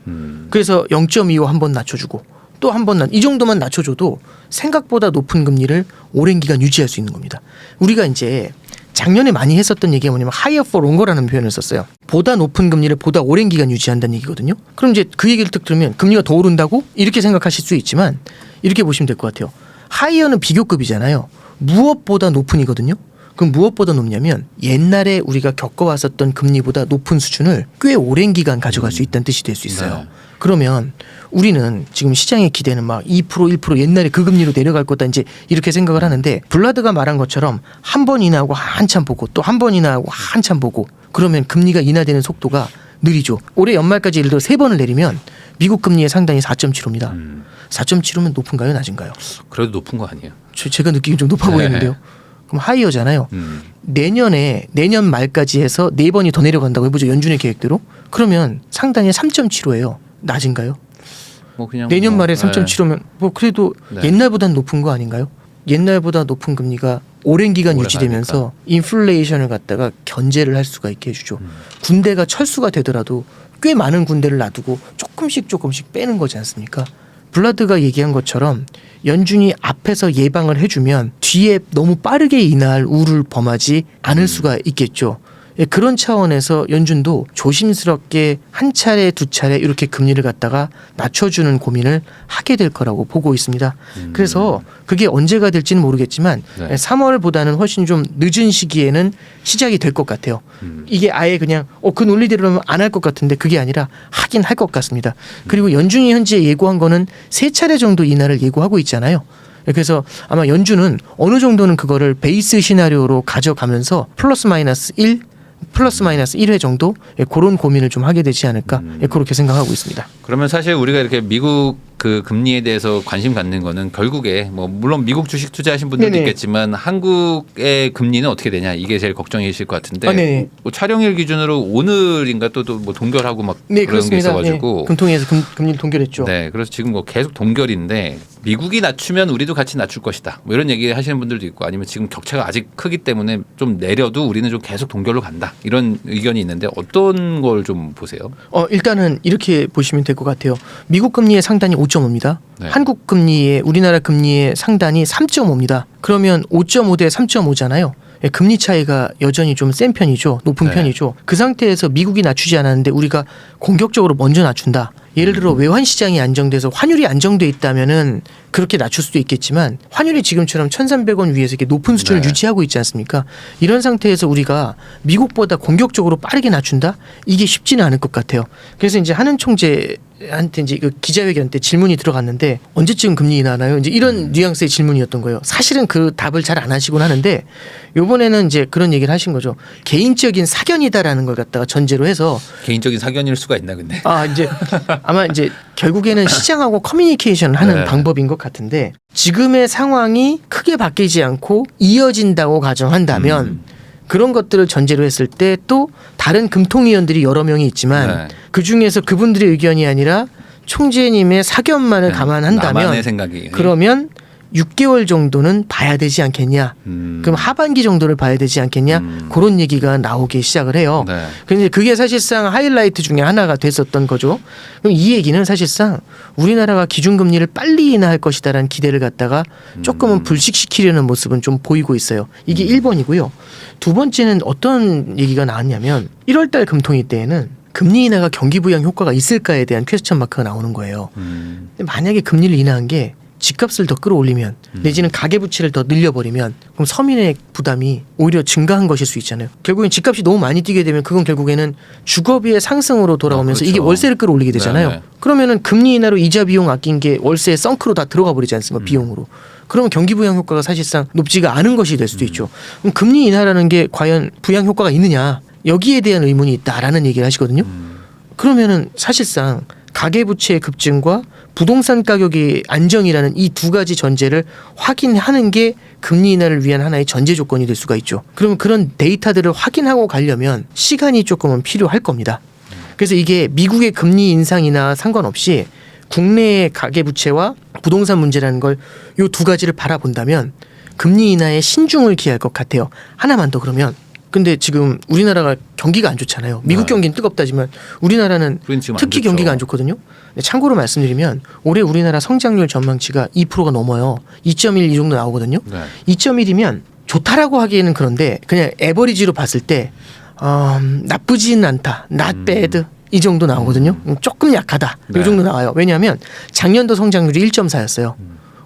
그래서 0.25 한번 낮춰주고 또 한 번 이 정도만 낮춰줘도 생각보다 높은 금리를 오랜 기간 유지할 수 있는 겁니다. 우리가 이제 작년에 많이 했었던 얘기가 뭐냐면 higher for longer라는 표현을 썼어요. 보다 높은 금리를 보다 오랜 기간 유지한다는 얘기거든요. 그럼 이제 그 얘기를 딱 들으면 금리가 더 오른다고 이렇게 생각하실 수 있지만 이렇게 보시면 될 것 같아요. 하이어는 비교급이잖아요. 무엇보다 높은이거든요. 그럼 무엇보다 높냐면 옛날에 우리가 겪어왔었던 금리보다 높은 수준을 꽤 오랜 기간 가져갈 수 있다는 뜻이 될 수 있어요. 네. 그러면 우리는 지금 시장의 기대는 막 2% 1% 옛날에 그 금리로 내려갈 거다 이제 이렇게 생각을 하는데 블라드가 말한 것처럼 한 번 인하하고 한참 보고 또 한 번 인하하고 한참 보고 그러면 금리가 인하되는 속도가 느리죠. 올해 연말까지 예를 들어 3번을 내리면 미국 금리의 상단이 4.75입니다. 4.75면 높은가요 낮은가요? 그래도 높은 거 아니에요? 제가 느끼기 좀 높아 네. 보이는데요. 그럼 하이어잖아요. 내년 말까지 해서 4번이 더 내려간다고 해보죠. 연준의 계획대로. 그러면 상단이 3.75예요. 낮은가요? 뭐 그냥 내년 뭐, 말에 네. 3.75면 뭐 그래도 네. 옛날보단 높은 거 아닌가요? 옛날보다 높은 금리가 오랜 기간 오래 유지되면서 인플레이션을 갖다가 견제를 할 수가 있게 해주죠. 군대가 철수가 되더라도 꽤 많은 군대를 놔두고 조금씩 빼는 거지 않습니까? 블라드가 얘기한 것처럼 연준이 앞에서 예방을 해주면 뒤에 너무 빠르게 인하할 우를 범하지 않을 수가 있겠죠. 예, 그런 차원에서 연준도 조심스럽게 한 차례 두 차례 이렇게 금리를 갖다가 낮춰주는 고민을 하게 될 거라고 보고 있습니다. 그래서 그게 언제가 될지는 모르겠지만 네. 3월보다는 훨씬 좀 늦은 시기에는 시작이 될 것 같아요. 이게 아예 그냥 그 논리대로는 안 할 것 같은데 그게 아니라 하긴 할 것 같습니다. 그리고 연준이 현재 예고한 거는 3차례 정도 인하를 예고하고 있잖아요. 그래서 아마 연준은 어느 정도는 그거를 베이스 시나리오로 가져가면서 플러스 마이너스 1회 정도 그런 고민을 좀 하게 되지 않을까 그렇게 생각하고 있습니다. 그러면 사실 우리가 이렇게 미국 그 금리에 대해서 관심 갖는 거는 결국에 뭐 물론 미국 주식 투자하신 분들도 네네. 있겠지만 한국의 금리는 어떻게 되냐 이게 제일 걱정이실 것 같은데 네네. 뭐 촬영일 기준으로 오늘인가 또 뭐 동결하고 막 네, 그런 게 그렇습니다. 있어가지고 네, 금통위에서 금리를 동결했죠. 네, 그래서 지금 뭐 계속 동결인데 미국이 낮추면 우리도 같이 낮출 것이다. 뭐 이런 얘기 하시는 분들도 있고 아니면 지금 격차가 아직 크기 때문에 좀 내려도 우리는 좀 계속 동결로 간다. 이런 의견이 있는데 어떤 걸 좀 보세요? 일단은 이렇게 보시면 될 것 같아요. 미국 금리의 상단이 5.5입니다. 네. 한국 금리의 우리나라 금리의 상단이 3.5입니다. 그러면 5.5 대 3.5잖아요. 금리 차이가 여전히 좀 센 편이죠. 높은 네. 편이죠. 그 상태에서 미국이 낮추지 않았는데 우리가 공격적으로 먼저 낮춘다. 예를 들어 외환 시장이 안정돼서 환율이 안정돼 있다면은 그렇게 낮출 수도 있겠지만 환율이 지금처럼 1,300원 위에서 이렇게 높은 수준을 네. 유지하고 있지 않습니까? 이런 상태에서 우리가 미국보다 공격적으로 빠르게 낮춘다? 이게 쉽지는 않을 것 같아요. 그래서 이제 한은 총재한테 이제 그 기자회견 때 질문이 들어갔는데 언제쯤 금리 인하하나요? 이제 이런 뉘앙스의 질문이었던 거예요. 사실은 그 답을 잘 안 하시곤 하는데 요번에는 이제 그런 얘기를 하신 거죠. 개인적인 사견이다라는 걸 갖다가 전제로 해서 개인적인 사견일 수가 있나 근데. 이제 아마 이제 결국에는 시장하고 커뮤니케이션을 하는 네. 방법인 것 같은데 지금의 상황이 크게 바뀌지 않고 이어진다고 가정한다면 그런 것들을 전제로 했을 때 또 다른 금통위원들이 여러 명이 있지만 네. 그 중에서 그분들의 의견이 아니라 총재님의 사견만을 네. 감안한다면 나만의 생각이. 그러면 6개월 정도는 봐야 되지 않겠냐. 그럼 하반기 정도를 봐야 되지 않겠냐. 그런 얘기가 나오기 시작을 해요. 네. 근데 그게 사실상 하이라이트 중에 하나가 됐었던 거죠. 그럼 이 얘기는 사실상 우리나라가 기준금리를 빨리 인하할 것이다라는 기대를 갖다가 조금은 불식시키려는 모습은 좀 보이고 있어요. 이게 1번이고요. 두 번째는 어떤 얘기가 나왔냐면 1월달 금통위 때에는 금리 인하가 경기 부양 효과가 있을까에 대한 퀘스천 마크가 나오는 거예요. 근데 만약에 금리를 인하한 게 집값을 더 끌어올리면 내지는 가계부채를 더 늘려버리면 그럼 서민의 부담이 오히려 증가한 것일 수 있잖아요. 결국엔 집값이 너무 많이 뛰게 되면 그건 결국에는 주거비의 상승으로 돌아오면서 그렇죠. 이게 월세를 끌어올리게 되잖아요. 네네. 그러면은 금리 인하로 이자 비용 아낀 게 월세의 썬크로 다 들어가 버리지 않습니까? 비용으로. 그러면 경기 부양 효과가 사실상 높지가 않은 것이 될 수도 있죠. 그럼 금리 인하라는 게 과연 부양 효과가 있느냐? 여기에 대한 의문이 있다라는 얘기를 하시거든요. 그러면은 사실상 가계부채의 급증과 부동산 가격의 안정이라는 이 두 가지 전제를 확인하는 게 금리 인하를 위한 하나의 전제 조건이 될 수가 있죠. 그러면 그런 데이터들을 확인하고 가려면 시간이 조금은 필요할 겁니다. 그래서 이게 미국의 금리 인상이나 상관없이 국내의 가계부채와 부동산 문제라는 걸 요 두 가지를 바라본다면 금리 인하에 신중을 기할 것 같아요. 하나만 더 그러면. 근데 지금 우리나라가 경기가 안 좋잖아요. 미국 네. 경기는 뜨겁다지만 우리나라는 우리는 지금 안 특히 좋죠. 경기가 안 좋거든요. 근데 참고로 말씀드리면 올해 우리나라 성장률 전망치가 2%가 넘어요. 2.1 이 정도 나오거든요. 네. 2.1이면 좋다라고 하기에는 그런데 그냥 에버리지로 봤을 때 나쁘지는 않다. not bad. 이 정도 나오거든요. 조금 약하다. 네. 이 정도 나와요. 왜냐하면 작년도 성장률이 1.4였어요.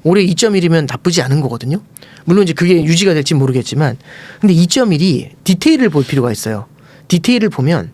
올해 2.1이면 나쁘지 않은 거거든요. 물론 이제 그게 유지가 될지 모르겠지만 근데 2.1이 디테일을 볼 필요가 있어요. 디테일을 보면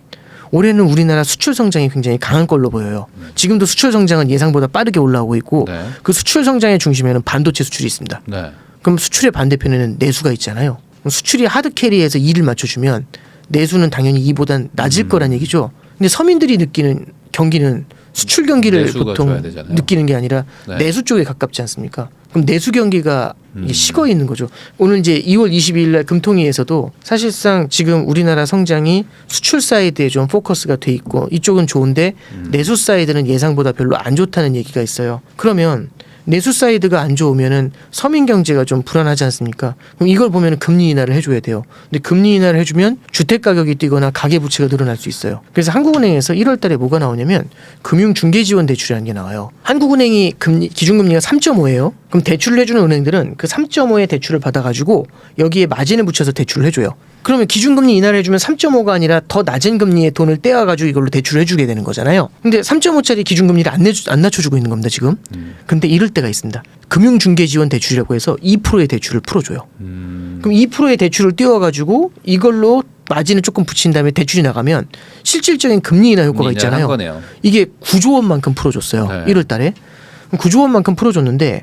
올해는 우리나라 수출 성장이 굉장히 강한 걸로 보여요. 지금도 수출 성장은 예상보다 빠르게 올라오고 있고 네. 그 수출 성장의 중심에는 반도체 수출이 있습니다. 네. 그럼 수출의 반대편에는 내수가 있잖아요. 그럼 수출이 하드 캐리해서 2를 맞춰주면 내수는 당연히 2보단 낮을 거란 얘기죠. 근데 서민들이 느끼는 경기는 수출 경기를 내수가 보통 줘야 되잖아요. 느끼는 게 아니라 네. 내수 쪽에 가깝지 않습니까? 그럼 내수 경기가 이게 식어 있는 거죠. 오늘 이제 2월 22일 날 금통위에서도 사실상 지금 우리나라 성장이 수출 사이드에 좀 포커스가 돼 있고 이쪽은 좋은데 내수 사이드는 예상보다 별로 안 좋다는 얘기가 있어요. 그러면 내수 사이드가 안 좋으면은 서민 경제가 좀 불안하지 않습니까? 그럼 이걸 보면은 금리 인하를 해줘야 돼요. 근데 금리 인하를 해주면 주택 가격이 뛰거나 가계 부채가 늘어날 수 있어요. 그래서 한국은행에서 1월달에 뭐가 나오냐면 금융 중개 지원 대출이라는 게 나와요. 한국은행이 기준금리가 3.5예요. 그럼 대출을 해주는 은행들은 그 3.5의 대출을 받아가지고 여기에 마진을 붙여서 대출을 해줘요. 그러면 기준금리 인하를 해주면 3.5가 아니라 더 낮은 금리의 돈을 떼어가지고 이걸로 대출을 해주게 되는 거잖아요. 근데 3.5짜리 기준금리를 안 낮춰주고 있는 겁니다 지금. 근데 이럴 때가 있습니다. 금융중개지원 대출이라고 해서 2%의 대출을 풀어줘요. 그럼 2%의 대출을 띄워가지고 이걸로 마진을 조금 붙인 다음에 대출이 나가면 실질적인 금리 인하 효과가 금리 인하를 한 있잖아요. 거네요. 이게 9조 원만큼 풀어줬어요. 네. 1월 달에. 9조 원만큼 풀어줬는데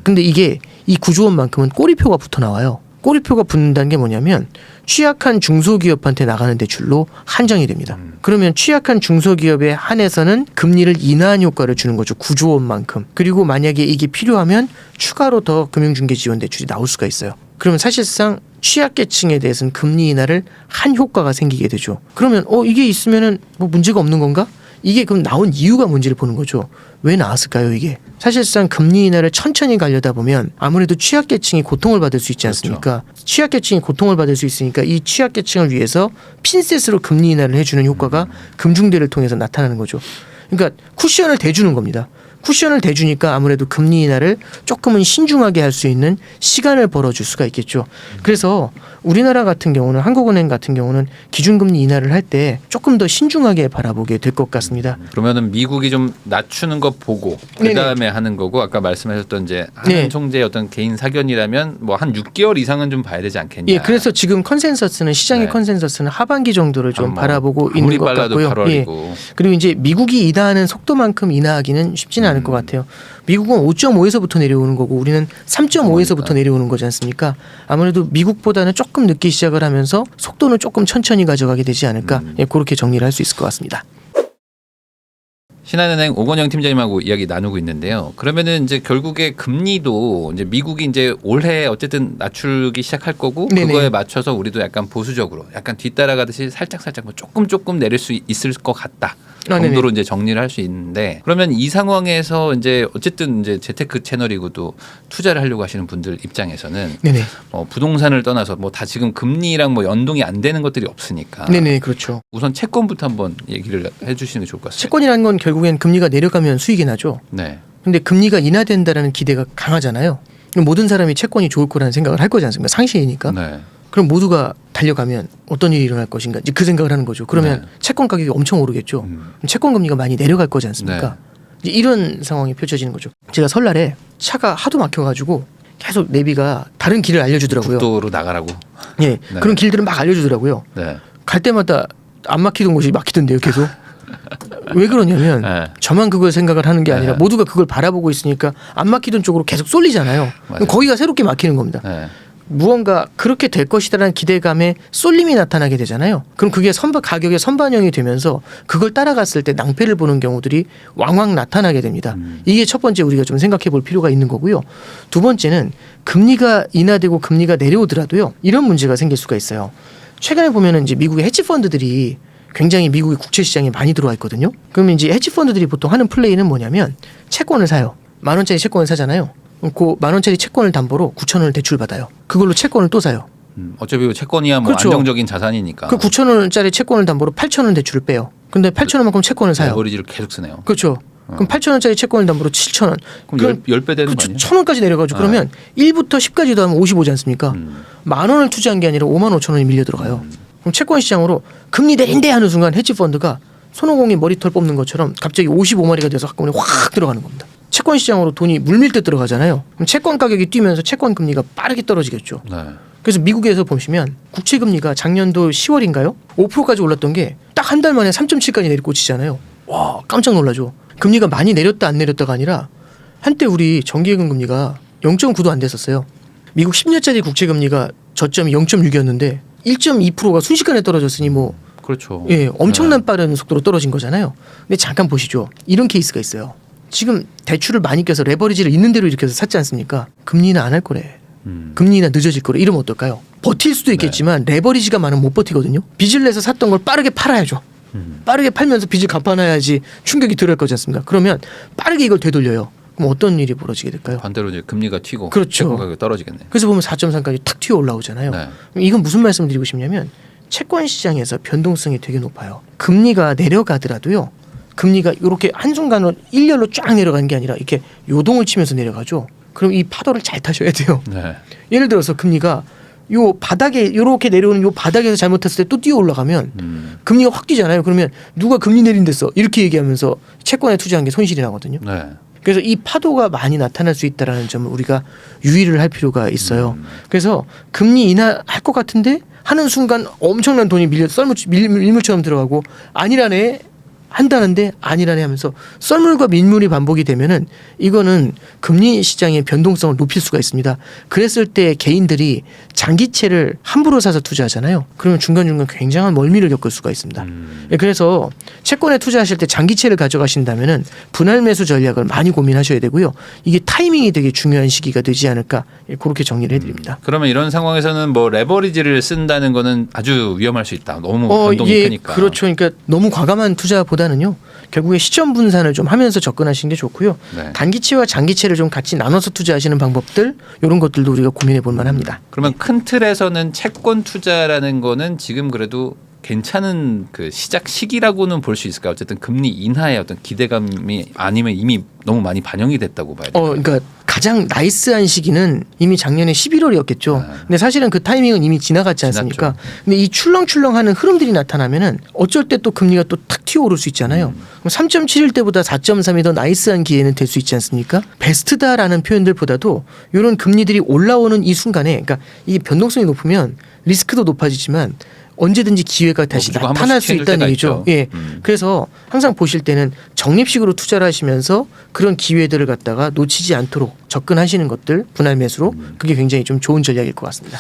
근데 이게 이 9조 원만큼은 꼬리표가 붙어 나와요. 꼬리표가 붙는다는 게 뭐냐면 취약한 중소기업한테 나가는 대출로 한정이 됩니다. 그러면 취약한 중소기업에 한해서는 금리를 인하한 효과를 주는 거죠. 9조 원만큼. 그리고 만약에 이게 필요하면 추가로 더 금융중개지원 대출이 나올 수가 있어요. 그러면 사실상 취약계층에 대해서는 금리 인하를 한 효과가 생기게 되죠. 그러면 이게 있으면은 뭐 문제가 없는 건가? 이게 그럼 나온 이유가 뭔지를 보는 거죠. 왜 나왔을까요, 이게? 사실상 금리 인하를 천천히 가려다 보면 아무래도 취약계층이 고통을 받을 수 있지 않습니까? 취약계층이 고통을 받을 수 있으니까 이 취약계층을 위해서 핀셋으로 금리 인하를 해주는 효과가 금중대를 통해서 나타나는 거죠. 그러니까 쿠션을 대주는 겁니다. 쿠션을 대주니까 아무래도 금리 인하를 조금은 신중하게 할 수 있는 시간을 벌어줄 수가 있겠죠. 그래서 우리나라 같은 경우는 한국은행 같은 경우는 기준금리 인하를 할 때 조금 더 신중하게 바라보게 될 것 같습니다. 그러면은 미국이 좀 낮추는 거 보고 그 다음에 하는 거고 아까 말씀하셨던 이제 한 총재의 어떤 개인 사견이라면 뭐 한 6개월 이상은 좀 봐야 되지 않겠냐. 예, 그래서 지금 컨센서스는 시장의 네. 컨센서스는 하반기 정도를 좀 바라보고 있는 아무리 것 빨라도 같고요. 8월이고. 그리고 이제 미국이 인하하는 속도만큼 인하하기는 쉽지는 않을 것 같아요. 미국은 5.5에서부터 내려오는 거고 우리는 3.5에서부터 내려오는 거지 않습니까? 아무래도 미국보다는 조금 늦게 시작을 하면서 속도는 조금 천천히 가져가게 되지 않을까? 예, 그렇게 정리를 할 수 있을 것 같습니다. 신한은행 오건영 팀장님하고 이야기 나누고 있는데요. 그러면은 이제 결국에 금리도 이제 미국이 이제 올해 어쨌든 낮추기 시작할 거고 네네. 그거에 맞춰서 우리도 약간 보수적으로 약간 뒤따라가듯이 살짝 뭐 조금 내릴 수 있을 것 같다. 정도로 이제 정리를 할 수 있는데 그러면 이 상황에서 이제 어쨌든 이제 재테크 채널이고 또 투자를 하려고 하시는 분들 입장에서는 네네. 부동산을 떠나서 뭐 다 지금 금리랑 뭐 연동이 안 되는 것들이 없으니까 네네, 그렇죠. 우선 채권부터 한번 얘기를 해주시는 게 좋을 것 같습니다. 채권이라는 건 결국엔 금리가 내려가면 수익이 나죠. 네. 근데 금리가 인하된다라는 기대가 강하잖아요. 그럼 모든 사람이 채권이 좋을 거라는 생각을 할 거지 않습니까? 상시이니까. 네. 그럼 모두가 달려가면 어떤 일이 일어날 것인가 이제 그 생각을 하는 거죠. 그러면 네. 채권 가격이 엄청 오르겠죠. 그럼 채권 금리가 많이 내려갈 거지 않습니까? 이제 이런 상황이 펼쳐지는 거죠. 제가 설날에 차가 하도 막혀가지고 계속 내비가 다른 길을 알려주더라고요. 국도로 나가라고. 예, 네. 그런 길들은 막 알려주더라고요. 네. 갈 때마다 안 막히던 곳이 막히던데요, 계속. 왜 그러냐면 네. 저만 그걸 생각을 하는 게 아니라 네. 모두가 그걸 바라보고 있으니까 안 막히던 쪽으로 계속 쏠리잖아요. 그럼 거기가 새롭게 막히는 겁니다. 네. 무언가 그렇게 될 것이다라는 기대감에 쏠림이 나타나게 되잖아요. 그럼 그게 가격의 선반영이 되면서 그걸 따라갔을 때 낭패를 보는 경우들이 왕왕 나타나게 됩니다. 이게 첫 번째 우리가 좀 생각해 볼 필요가 있는 거고요. 두 번째는 금리가 인하되고 금리가 내려오더라도요. 이런 문제가 생길 수가 있어요. 최근에 보면은 이제 미국의 헤지펀드들이 굉장히 미국의 국채 시장에 많이 들어와 있거든요. 그러면 이제 헤지펀드들이 보통 하는 플레이는 뭐냐면 채권을 사요. 10,000원짜리 채권을 사잖아요. 그 10,000원짜리 채권을 담보로 9,000원을 대출받아요. 그걸로 채권을 또 사요. 어차피 채권이야 뭐 그렇죠. 안정적인 자산이니까. 그 9,000원짜리 채권을 담보로 8,000원 대출을 빼요. 근데 8,000원만큼 채권을 사요. 레버리지를 계속 쓰네요. 그렇죠. 그럼 8,000원짜리 채권을 담보로 7,000원. 그럼 10배 되는 거 그렇죠. 아니에요? 1,000원까지 내려가죠. 그러면 1부터 10까지 더하면 55지 않습니까? 10,000원을 투자한 게 아니라 55,000원이 밀려 들어가요. 그럼 채권 시장으로 금리 내린대 하는 순간 헤지펀드가 손오공이 머리털 뽑는 것처럼 갑자기 55마리가 돼서 한꺼번에 확 들어가는 겁니다. 채권 시장으로 돈이 물밀듯 들어가잖아요. 그럼 채권 가격이 뛰면서 채권 금리가 빠르게 떨어지겠죠. 네. 그래서 미국에서 보시면 국채 금리가 작년도 10월인가요? 5%까지 올랐던 게 딱 한 달 만에 3.7까지 내리꽂히잖아요. 와, 깜짝 놀라죠. 금리가 많이 내렸다 안 내렸다가 아니라 한때 우리 정기예금 금리가 0.9도 안 됐었어요. 미국 10년짜리 국채 금리가 저점이 0.6이었는데 1.2%가 순식간에 떨어졌으니 뭐 그렇죠. 예, 엄청난 빠른 속도로 떨어진 거잖아요. 근데 잠깐 보시죠. 이런 케이스가 있어요. 지금 대출을 많이 껴서 레버리지를 있는 대로 이렇게 해서 샀지 않습니까? 금리 인하 안 할 거래. 금리 인하 늦어질 거래. 이러면 어떨까요? 버틸 수도 있겠지만 레버리지가 많으면 못 버티거든요. 빚을 내서 샀던 걸 빠르게 팔아야죠. 빠르게 팔면서 빚을 갚아놔야지 충격이 덜할 거지 않습니까? 그러면 빠르게 이걸 되돌려요. 그럼 어떤 일이 벌어지게 될까요? 반대로 이제 금리가 튀고 그렇죠. 채권 가격이 떨어지겠네. 그래서 보면 4.3까지 탁 튀어 올라오잖아요. 네. 이건 무슨 말씀을 드리고 싶냐면 채권 시장에서 변동성이 되게 높아요. 금리가 내려가더라도요. 금리가 이렇게 한순간으로 일렬로 쫙 내려가는 게 아니라 이렇게 요동을 치면서 내려가죠. 그럼 이 파도를 잘 타셔야 돼요. 네. 예를 들어서 금리가 요 바닥에 이렇게 내려오는 요 바닥에서 잘못했을 때 또 뛰어 올라가면 금리가 확 뛰잖아요. 그러면 누가 금리 내린댔어 이렇게 얘기하면서 채권에 투자한 게 손실이 나거든요. 네. 그래서 이 파도가 많이 나타날 수 있다라는 점을 우리가 유의를 할 필요가 있어요. 그래서 금리 인하할 것 같은데 하는 순간 엄청난 돈이 밀물처럼 들어가고 아니라네 한다는데 아니라네 하면서 썰물과 민물이 반복이 되면은 이거는 금리 시장의 변동성을 높일 수가 있습니다. 그랬을 때 개인들이 장기채를 함부로 사서 투자하잖아요. 그러면 중간중간 굉장한 멀미를 겪을 수가 있습니다. 그래서 채권에 투자하실 때 장기채를 가져가신다면은 분할 매수 전략을 많이 고민하셔야 되고요. 이게 타이밍이 되게 중요한 시기가 되지 않을까 그렇게 정리를 해드립니다. 그러면 이런 상황에서는 뭐 레버리지를 쓴다는 거는 아주 위험할 수 있다. 너무 변동이 예, 크니까. 그렇죠. 그러니까 너무 과감한 투자보다는요. 결국에 시점 분산을 좀 하면서 접근하시는 게 좋고요. 네. 단기채와 장기채를 좀 같이 나눠서 투자하시는 방법들 이런 것들도 우리가 고민해 볼 만합니다. 그러면 큰 틀에서는 채권 투자라는 거는 지금 그래도 괜찮은 그 시작 시기라고는 볼 수 있을까요? 어쨌든 금리 인하의 어떤 기대감이 아니면 이미 너무 많이 반영이 됐다고 봐야 돼요. 그러니까 가장 나이스한 시기는 이미 작년에 11월이었겠죠. 근데 사실은 그 타이밍은 이미 지나갔지 않습니까? 지났죠. 근데 이 출렁출렁하는 흐름들이 나타나면은 어쩔 때 또 금리가 또 탁 튀어오를 수 있잖아요. 그럼 3.7일 때보다 4.3이 더 나이스한 기회는 될 수 있지 않습니까? 베스트다라는 표현들보다도 이런 금리들이 올라오는 이 순간에, 그러니까 이 변동성이 높으면 리스크도 높아지지만 언제든지 기회가 다시 무조건 한 나타날 번씩 수 해줄 있다는 때가 얘기죠. 있죠. 예. 그래서 항상 보실 때는 적립식으로 투자를 하시면서 그런 기회들을 갖다가 놓치지 않도록 접근하시는 것들 분할 매수로 그게 굉장히 좀 좋은 전략일 것 같습니다.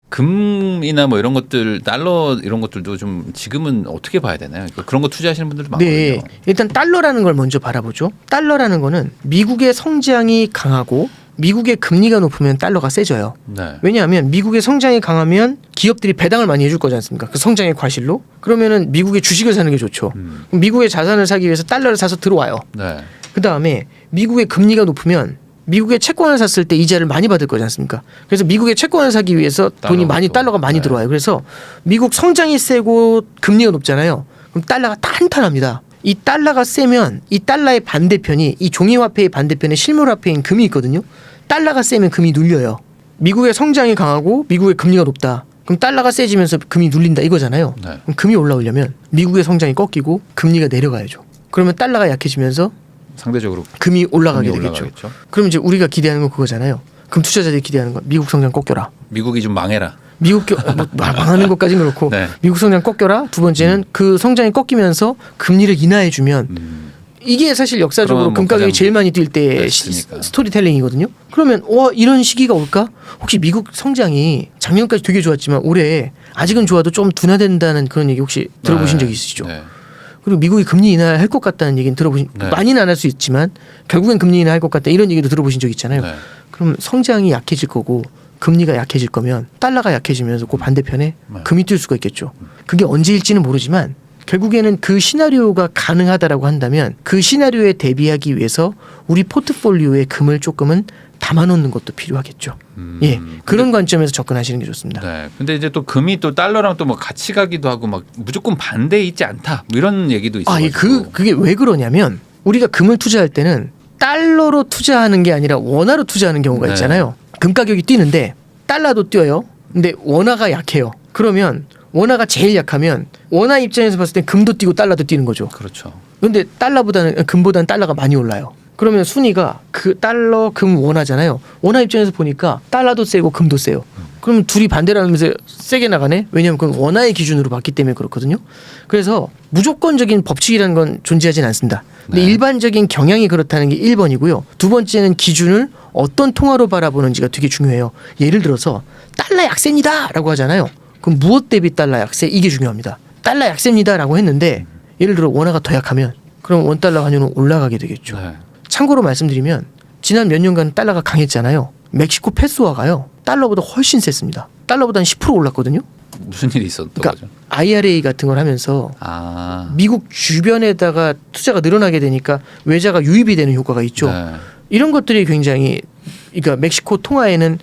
금이나 뭐 이런 것들 달러 이런 것들도 좀 지금은 어떻게 봐야 되나요? 그런 거 투자하시는 분들도 많거든요. 네. 일단 달러라는 걸 먼저 바라보죠. 달러라는 거는 미국의 성장이 강하고 미국의 금리가 높으면 달러가 세져요. 네. 왜냐하면 미국의 성장이 강하면 기업들이 배당을 많이 해줄 거지 않습니까? 그 성장의 과실로. 그러면은 미국의 주식을 사는 게 좋죠. 그럼 미국의 자산을 사기 위해서 달러를 사서 들어와요. 네. 그다음에 미국의 금리가 높으면 미국의 채권을 샀을 때 이자를 많이 받을 거지 않습니까? 그래서 미국의 채권을 사기 위해서 돈이 많이 달러가 많이 들어와요. 그래서 미국 성장이 세고 금리가 높잖아요. 그럼 달러가 탄탄합니다. 이 달러가 세면 이 달러의 반대편이 이 종이화폐의 반대편에 실물화폐인 금이 있거든요. 달러가 세면 금이 눌려요. 미국의 성장이 강하고 미국의 금리가 높다. 그럼 달러가 세지면서 금이 눌린다 이거잖아요. 네. 그럼 금이 올라오려면 미국의 성장이 꺾이고 금리가 내려가야죠. 그러면 달러가 약해지면서 상대적으로 금이 올라가게 금리 되겠죠. 올라가겠죠. 그럼 이제 우리가 기대하는 건 그거잖아요. 금 투자자들이 기대하는 건 미국 성장 꺾여라. 미국이 좀 망해라. 뭐 망하는 것까지는 그렇고 네. 미국 성장 꺾여라. 두 번째는 그 성장이 꺾이면서 금리를 인하해주면 이게 사실 역사적으로 그러면 뭐 금 가격이 가장 제일 많이 뛸 때 베스트니까. 스토리텔링이거든요. 그러면 와 이런 시기가 올까? 혹시 미국 성장이 작년까지 되게 좋았지만 올해 아직은 좋아도 좀 둔화된다는 그런 얘기 혹시 들어보신 적 있으시죠? 네. 그리고 미국이 금리 인하할 것 같다는 얘기는 들어보신 네. 많이는 안 할 수 있지만 결국엔 금리 인하할 것 같다 이런 얘기도 들어보신 적 있잖아요. 네. 그럼 성장이 약해질 거고 금리가 약해질 거면 달러가 약해지면서 그 반대편에 네. 금이 뛸 수가 있겠죠. 그게 언제일지는 모르지만 결국에는 그 시나리오가 가능하다라고 한다면 그 시나리오에 대비하기 위해서 우리 포트폴리오에 금을 조금은 담아놓는 것도 필요하겠죠. 예, 그런 관점에서 접근하시는 게 좋습니다. 네. 근데 이제 또 금이 또 달러랑 또 뭐 같이 가기도 하고 막 무조건 반대 있지 않다. 뭐 이런 얘기도 있어요. 그게 왜 그러냐면 우리가 금을 투자할 때는 달러로 투자하는 게 아니라 원화로 투자하는 경우가 네. 있잖아요. 금 가격이 뛰는데 달러도 뛰어요. 근데 원화가 약해요. 그러면 원화가 제일 약하면 원화 입장에서 봤을 때 금도 뛰고 달러도 뛰는 거죠. 그렇죠. 근데 금보다는 달러가 많이 올라요. 그러면 순위가 그 달러, 금, 원화잖아요. 원화 입장에서 보니까 달러도 세고 금도 세요. 그럼 둘이 반대라면서 세게 나가네? 왜냐하면 그건 원화의 기준으로 봤기 때문에 그렇거든요. 그래서 무조건적인 법칙이라는 건 존재하진 않습니다. 근데 네. 일반적인 경향이 그렇다는 게 1번이고요. 두 번째는 기준을 어떤 통화로 바라보는지가 되게 중요해요. 예를 들어서 달러 약세입니다 라고 하잖아요. 그럼 무엇 대비 달러 약세? 이게 중요합니다. 달러 약세입니다 라고 했는데 예를 들어 원화가 더 약하면 그럼 원달러 환율은 올라가게 되겠죠. 네. 참고로 말씀드리면 지난 몇 년간 달러가 강했잖아요. 멕시코 페소화가요. 달러보다 훨씬 셌습니다. 달러보다 한 10% 올랐거든요. 무슨 일이 있었던 그러니까 거죠? IRA 같은 걸 하면서 아. 미국 주변에다가 투자가 늘어나게 되니까 외자가 유입이 되는 효과가 있죠. 네. 이런 것들이 굉장히 그러니까 멕시코 통화에는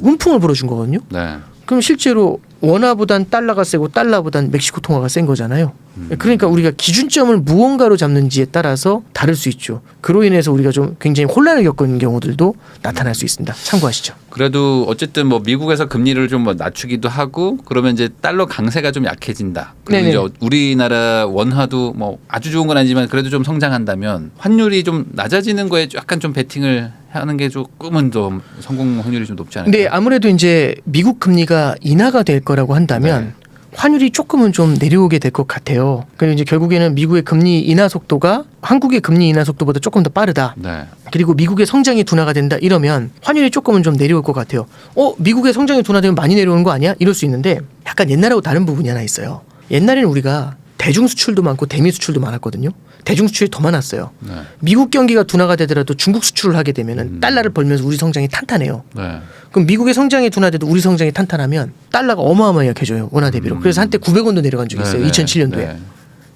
훈풍을 불어준 거거든요. 네. 그럼 실제로 원화보단 달러가 세고 달러보단 멕시코 통화가 센 거잖아요. 그러니까 우리가 기준점을 무언가로 잡는지에 따라서 다를 수 있죠. 그로 인해서 우리가 좀 굉장히 혼란을 겪은 경우들도 나타날 수 있습니다. 참고하시죠. 그래도 어쨌든 뭐 미국에서 금리를 좀 뭐 낮추기도 하고 그러면 이제 달러 강세가 좀 약해진다. 그리고 네네. 이제 우리나라 원화도 뭐 아주 좋은 건 아니지만 그래도 좀 성장한다면 환율이 좀 낮아지는 거에 약간 좀 베팅을 하는 게 조금은 좀 성공 확률이 좀 높지 않을까? 근데 아무래도 이제 미국 금리가 인하가 될 거라고 한다면 네. 환율이 조금은 좀 내려오게 될 것 같아요. 그리고 이제 결국에는 미국의 금리 인하 속도가 한국의 금리 인하 속도보다 조금 더 빠르다. 네. 그리고 미국의 성장이 둔화가 된다 이러면 환율이 조금은 좀 내려올 것 같아요. 미국의 성장이 둔화되면 많이 내려오는 거 아니야? 이럴 수 있는데 약간 옛날하고 다른 부분이 하나 있어요. 옛날에는 우리가 대중 수출도 많고 대미 수출도 많았거든요. 대중 수출이 더 많았어요. 네. 미국 경기가 둔화가 되더라도 중국 수출을 하게 되면은 달러를 벌면서 우리 성장이 탄탄해요. 네. 그럼 미국의 성장이 둔화돼도 우리 성장이 탄탄하면 달러가 어마어마하게 약해져요. 원화 대비로. 그래서 한때 900원도 내려간 적이 있어요. 네, 2007년도에. 네.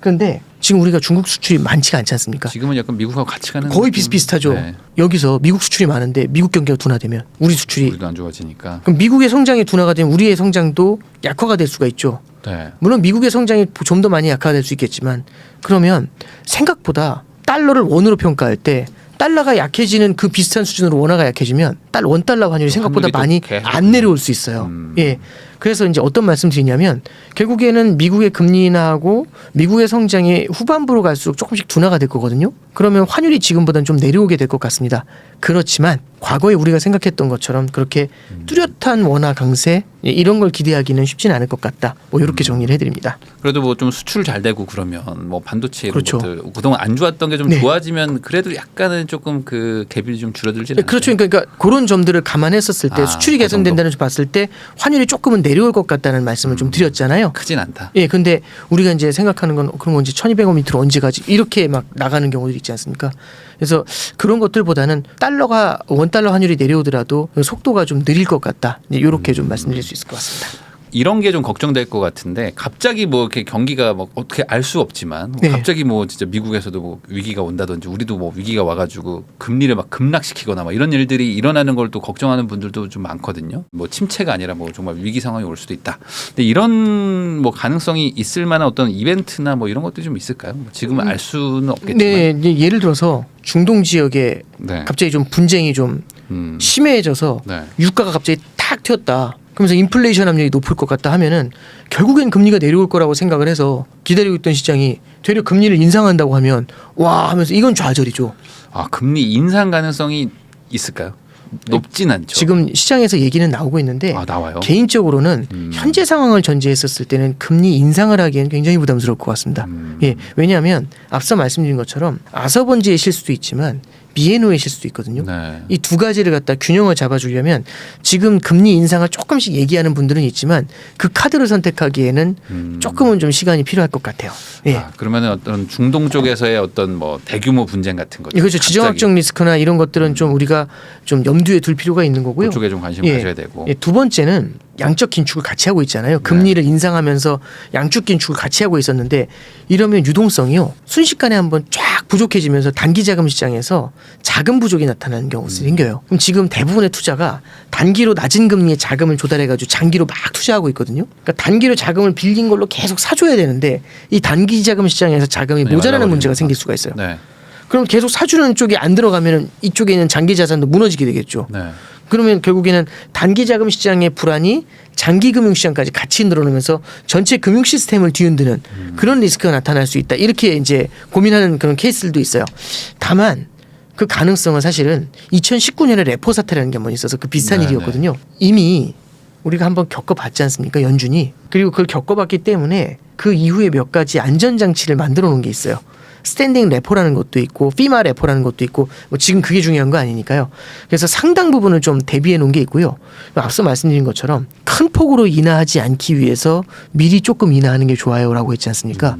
그런데 지금 우리가 중국 수출이 많지가 않지 않습니까? 지금은 약간 미국하고 같이 가는 거의 느낌? 비슷비슷하죠. 네. 여기서 미국 수출이 많은데 미국 경기가 둔화되면 우리 수출이 우리도 안 좋아지니까. 그럼 미국의 성장이 둔화가 되면 우리의 성장도 약화가 될 수가 있죠. 네. 물론 미국의 성장이 좀 더 많이 약화될 수 있겠지만 그러면 생각보다 달러를 원으로 평가할 때 달러가 약해지는 그 비슷한 수준으로 원화가 약해지면 원달러 환율이 생각보다 환율이 또 많이 계속 안 내려올 수 있어요. 예. 그래서 이제 어떤 말씀 드리냐면 결국에는 미국의 금리 인하하고 미국의 성장이 후반부로 갈수록 조금씩 둔화가 될 거거든요. 그러면 환율이 지금보다는 좀 내려오게 될 것 같습니다. 그렇지만 과거에 우리가 생각했던 것처럼 그렇게 뚜렷한 원화 강세 이런 걸 기대하기는 쉽지는 않을 것 같다. 뭐 이렇게 정리를 해드립니다. 그래도 뭐 좀 수출 잘 되고 그러면 뭐 반도체 이런 그렇죠. 것들 그동안 안 좋았던 게 좀 네. 좋아지면 그래도 약간은 조금 그 갭이 좀 줄어들지 않나요? 그렇죠. 그러니까 그런 점들을 감안했었을 때 수출이 그 개선된다는 걸 봤을 때 환율이 조금은 내려올 것 같다는 말씀을 좀 드렸잖아요. 크진 않다. 예, 근데 우리가 이제 생각하는 건 그런 건 이제 1200원 밑으로 언제 가지 이렇게 막 나가는 경우들이 있지 않습니까? 그래서 그런 것들보다는 달러가 원달러 환율이 내려오더라도 속도가 좀 느릴 것 같다. 이렇게 좀 말씀드릴 수 있을 것 같습니다. 이런 게 좀 걱정될 것 같은데 갑자기 뭐 이렇게 경기가 뭐 어떻게 알 수 없지만 네. 갑자기 뭐 진짜 미국에서도 뭐 위기가 온다든지 우리도 뭐 위기가 와가지고 금리를 막 급락시키거나 막 이런 일들이 일어나는 걸 또 걱정하는 분들도 좀 많거든요. 뭐 침체가 아니라 뭐 정말 위기 상황이 올 수도 있다. 근데 이런 뭐 가능성이 있을 만한 어떤 이벤트나 뭐 이런 것들이 좀 있을까요? 지금은 알 수는 없겠지만. 네, 이제 예를 들어서 중동 지역에 네. 갑자기 좀 분쟁이 좀 심해져서 네. 유가가 갑자기 탁 튀었다. 그러면서 인플레이션 압력이 높을 것 같다 하면은 결국엔 금리가 내려올 거라고 생각을 해서 기다리고 있던 시장이 되려 금리를 인상한다고 하면 와 하면서 이건 좌절이죠. 아, 금리 인상 가능성이 있을까요? 높진 않죠. 지금 시장에서 얘기는 나오고 있는데 아, 나와요? 개인적으로는 현재 상황을 전제했었을 때는 금리 인상을 하기엔 굉장히 부담스러울 것 같습니다. 예, 왜냐하면 앞서 말씀드린 것처럼 아서번지의 실수도 있지만 미에노의 실수도 있거든요. 네. 이 두 가지를 갖다 균형을 잡아주려면 지금 금리 인상을 조금씩 얘기하는 분들은 있지만 그 카드를 선택하기에는 조금은 좀 시간이 필요할 것 같아요. 예. 아, 그러면은 어떤 중동 쪽에서의 어떤 뭐 대규모 분쟁 같은 것. 그렇죠. 지정학적 리스크나 이런 것들은 좀 우리가 좀 염두에 둘 필요가 있는 거고요. 그쪽에 좀 관심을 가져야 되고. 예, 두 번째는 양적 긴축을 같이 하고 있잖아요. 금리를 인상하면서 양축 긴축을 같이 하고 있었는데 이러면 유동성이요. 순식간에 한번 쫙 부족해지면서 단기 자금 시장에서 자금 부족이 나타나는 경우가 생겨요. 그럼 지금 대부분의 투자가 단기로 낮은 금리의 자금을 조달해가지고 장기로 막 투자하고 있거든요. 그러니까 단기로 자금을 빌린 걸로 계속 사줘야 되는데 이 단기 자금 시장에서 자금이 네, 모자라는 맞아요. 문제가 생길 수가 있어요. 네. 그럼 계속 사주는 쪽이 안 들어가면 이쪽에 있는 장기 자산도 무너지게 되겠죠. 네. 그러면 결국에는 단기 자금 시장의 불안이 장기 금융 시장까지 같이 늘어나면서 전체 금융 시스템을 뒤흔드는 그런 리스크가 나타날 수 있다. 이렇게 이제 고민하는 그런 케이스들도 있어요. 다만 그 가능성은 사실은 2019년에 레포 사태라는 게 한번 있어서 그 비슷한 네네. 일이었거든요. 이미 우리가 한번 겪어봤지 않습니까? 연준이. 그리고 그걸 겪어봤기 때문에 그 이후에 몇 가지 안전장치를 만들어 놓은 게 있어요. 스탠딩 레포라는 것도 있고 피마 레포라는 것도 있고 뭐 지금 그게 중요한 거 아니니까요. 그래서 상당 부분을 좀 대비해 놓은 게 있고요. 앞서 말씀드린 것처럼 큰 폭으로 인하하지 않기 위해서 미리 조금 인하하는 게 좋아요라고 했지 않습니까?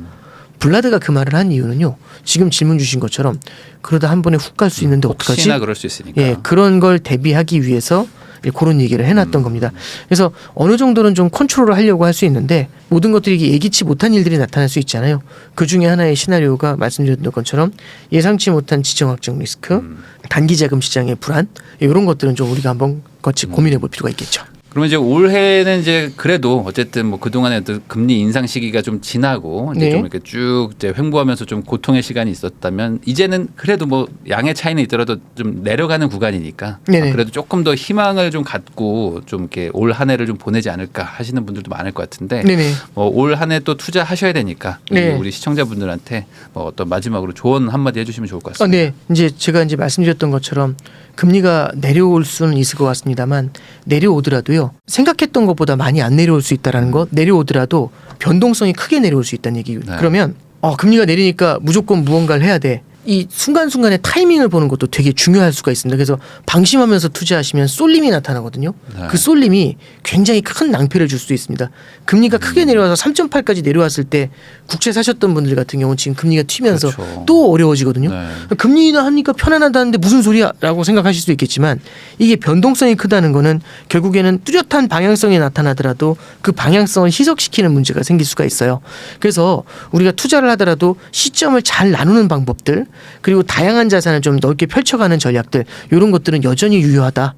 블라드가 그 말을 한 이유는요. 지금 질문 주신 것처럼 그러다 한 번에 훅 갈 수 있는데 어떡하지? 혹시나 그럴 수 있으니까. 예, 그런 걸 대비하기 위해서 그런 얘기를 해놨던 겁니다. 그래서 어느 정도는 좀 컨트롤을 하려고 할 수 있는데 모든 것들이 예기치 못한 일들이 나타날 수 있잖아요. 그 중에 하나의 시나리오가 말씀드렸던 것처럼 예상치 못한 지정학적 리스크, 단기 자금 시장의 불안 이런 것들은 좀 우리가 한번 같이 고민해 볼 필요가 있겠죠. 그러면 이제 올해는 이제 그래도 어쨌든 뭐 그동안에 어떤 금리 인상 시기가 좀 지나고 이제 네. 좀 이렇게 쭉 이제 횡보하면서 좀 고통의 시간이 있었다면 이제는 그래도 뭐 양의 차이는 있더라도 좀 내려가는 구간이니까 네네. 그래도 조금 더 희망을 좀 갖고 좀 이렇게 올 한 해를 좀 보내지 않을까 하시는 분들도 많을 것 같은데 네네. 올 한 해 또 투자하셔야 되니까 네. 우리 시청자분들한테 뭐 어떤 마지막으로 조언 한마디 해주시면 좋을 것 같습니다. 네. 이제 제가 이제 말씀드렸던 것처럼 금리가 내려올 수는 있을 것 같습니다만 내려오더라도요. 생각했던 것보다 많이 안 내려올 수 있다라는 것. 내려오더라도 변동성이 크게 내려올 수 있다는 얘기. 네. 그러면 금리가 내리니까 무조건 무언가를 해야 돼. 이 순간순간의 타이밍을 보는 것도 되게 중요할 수가 있습니다. 그래서 방심하면서 투자하시면 쏠림이 나타나거든요. 네. 그 쏠림이 굉장히 큰 낭패를 줄 수도 있습니다. 금리가 크게 내려와서 3.8까지 내려왔을 때 국채 사셨던 분들 같은 경우는 지금 금리가 튀면서 그렇죠. 또 어려워지거든요. 네. 금리 인하하니까 편안하다는데 무슨 소리야 라고 생각하실 수도 있겠지만 이게 변동성이 크다는 거는 결국에는 뚜렷한 방향성이 나타나더라도 그 방향성을 희석시키는 문제가 생길 수가 있어요. 그래서 우리가 투자를 하더라도 시점을 잘 나누는 방법들 그리고 다양한 자산을 좀 넓게 펼쳐가는 전략들 이런 것들은 여전히 유효하다.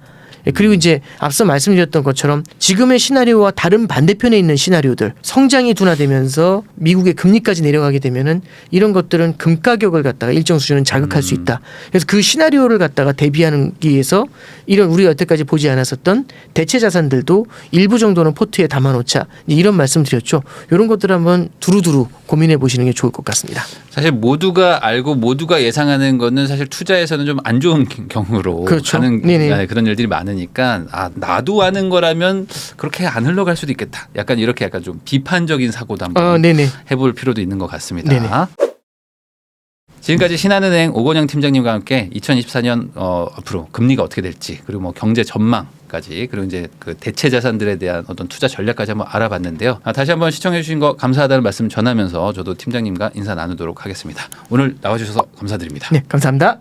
그리고 이제 앞서 말씀드렸던 것처럼 지금의 시나리오와 다른 반대편에 있는 시나리오들 성장이 둔화되면서 미국의 금리까지 내려가게 되면은 이런 것들은 금 가격을 갖다가 일정 수준은 자극할 수 있다. 그래서 그 시나리오를 갖다가 대비하기 위해서 이런 우리가 여태까지 보지 않았었던 대체 자산들도 일부 정도는 포트에 담아놓자 이런 말씀드렸죠. 이런 것들 한번 두루두루 고민해 보시는 게 좋을 것 같습니다. 사실 모두가 알고 모두가 예상하는 거는 사실 투자에서는 좀 안 좋은 경우로 그렇죠. 가는 네네. 그런 일들이 많으니까 나도 아는 거라면 그렇게 안 흘러갈 수도 있겠다. 약간 이렇게 약간 좀 비판적인 사고도 한번 네네. 해볼 필요도 있는 것 같습니다. 네네. 지금까지 신한은행 오건영 팀장님과 함께 2024년 앞으로 금리가 어떻게 될지 그리고 뭐 경제 전망까지 그리고 이제 그 대체 자산들에 대한 어떤 투자 전략까지 한번 알아봤는데요. 다시 한번 시청해 주신 거 감사하다는 말씀 전하면서 저도 팀장님과 인사 나누도록 하겠습니다. 오늘 나와주셔서 감사드립니다. 네, 감사합니다.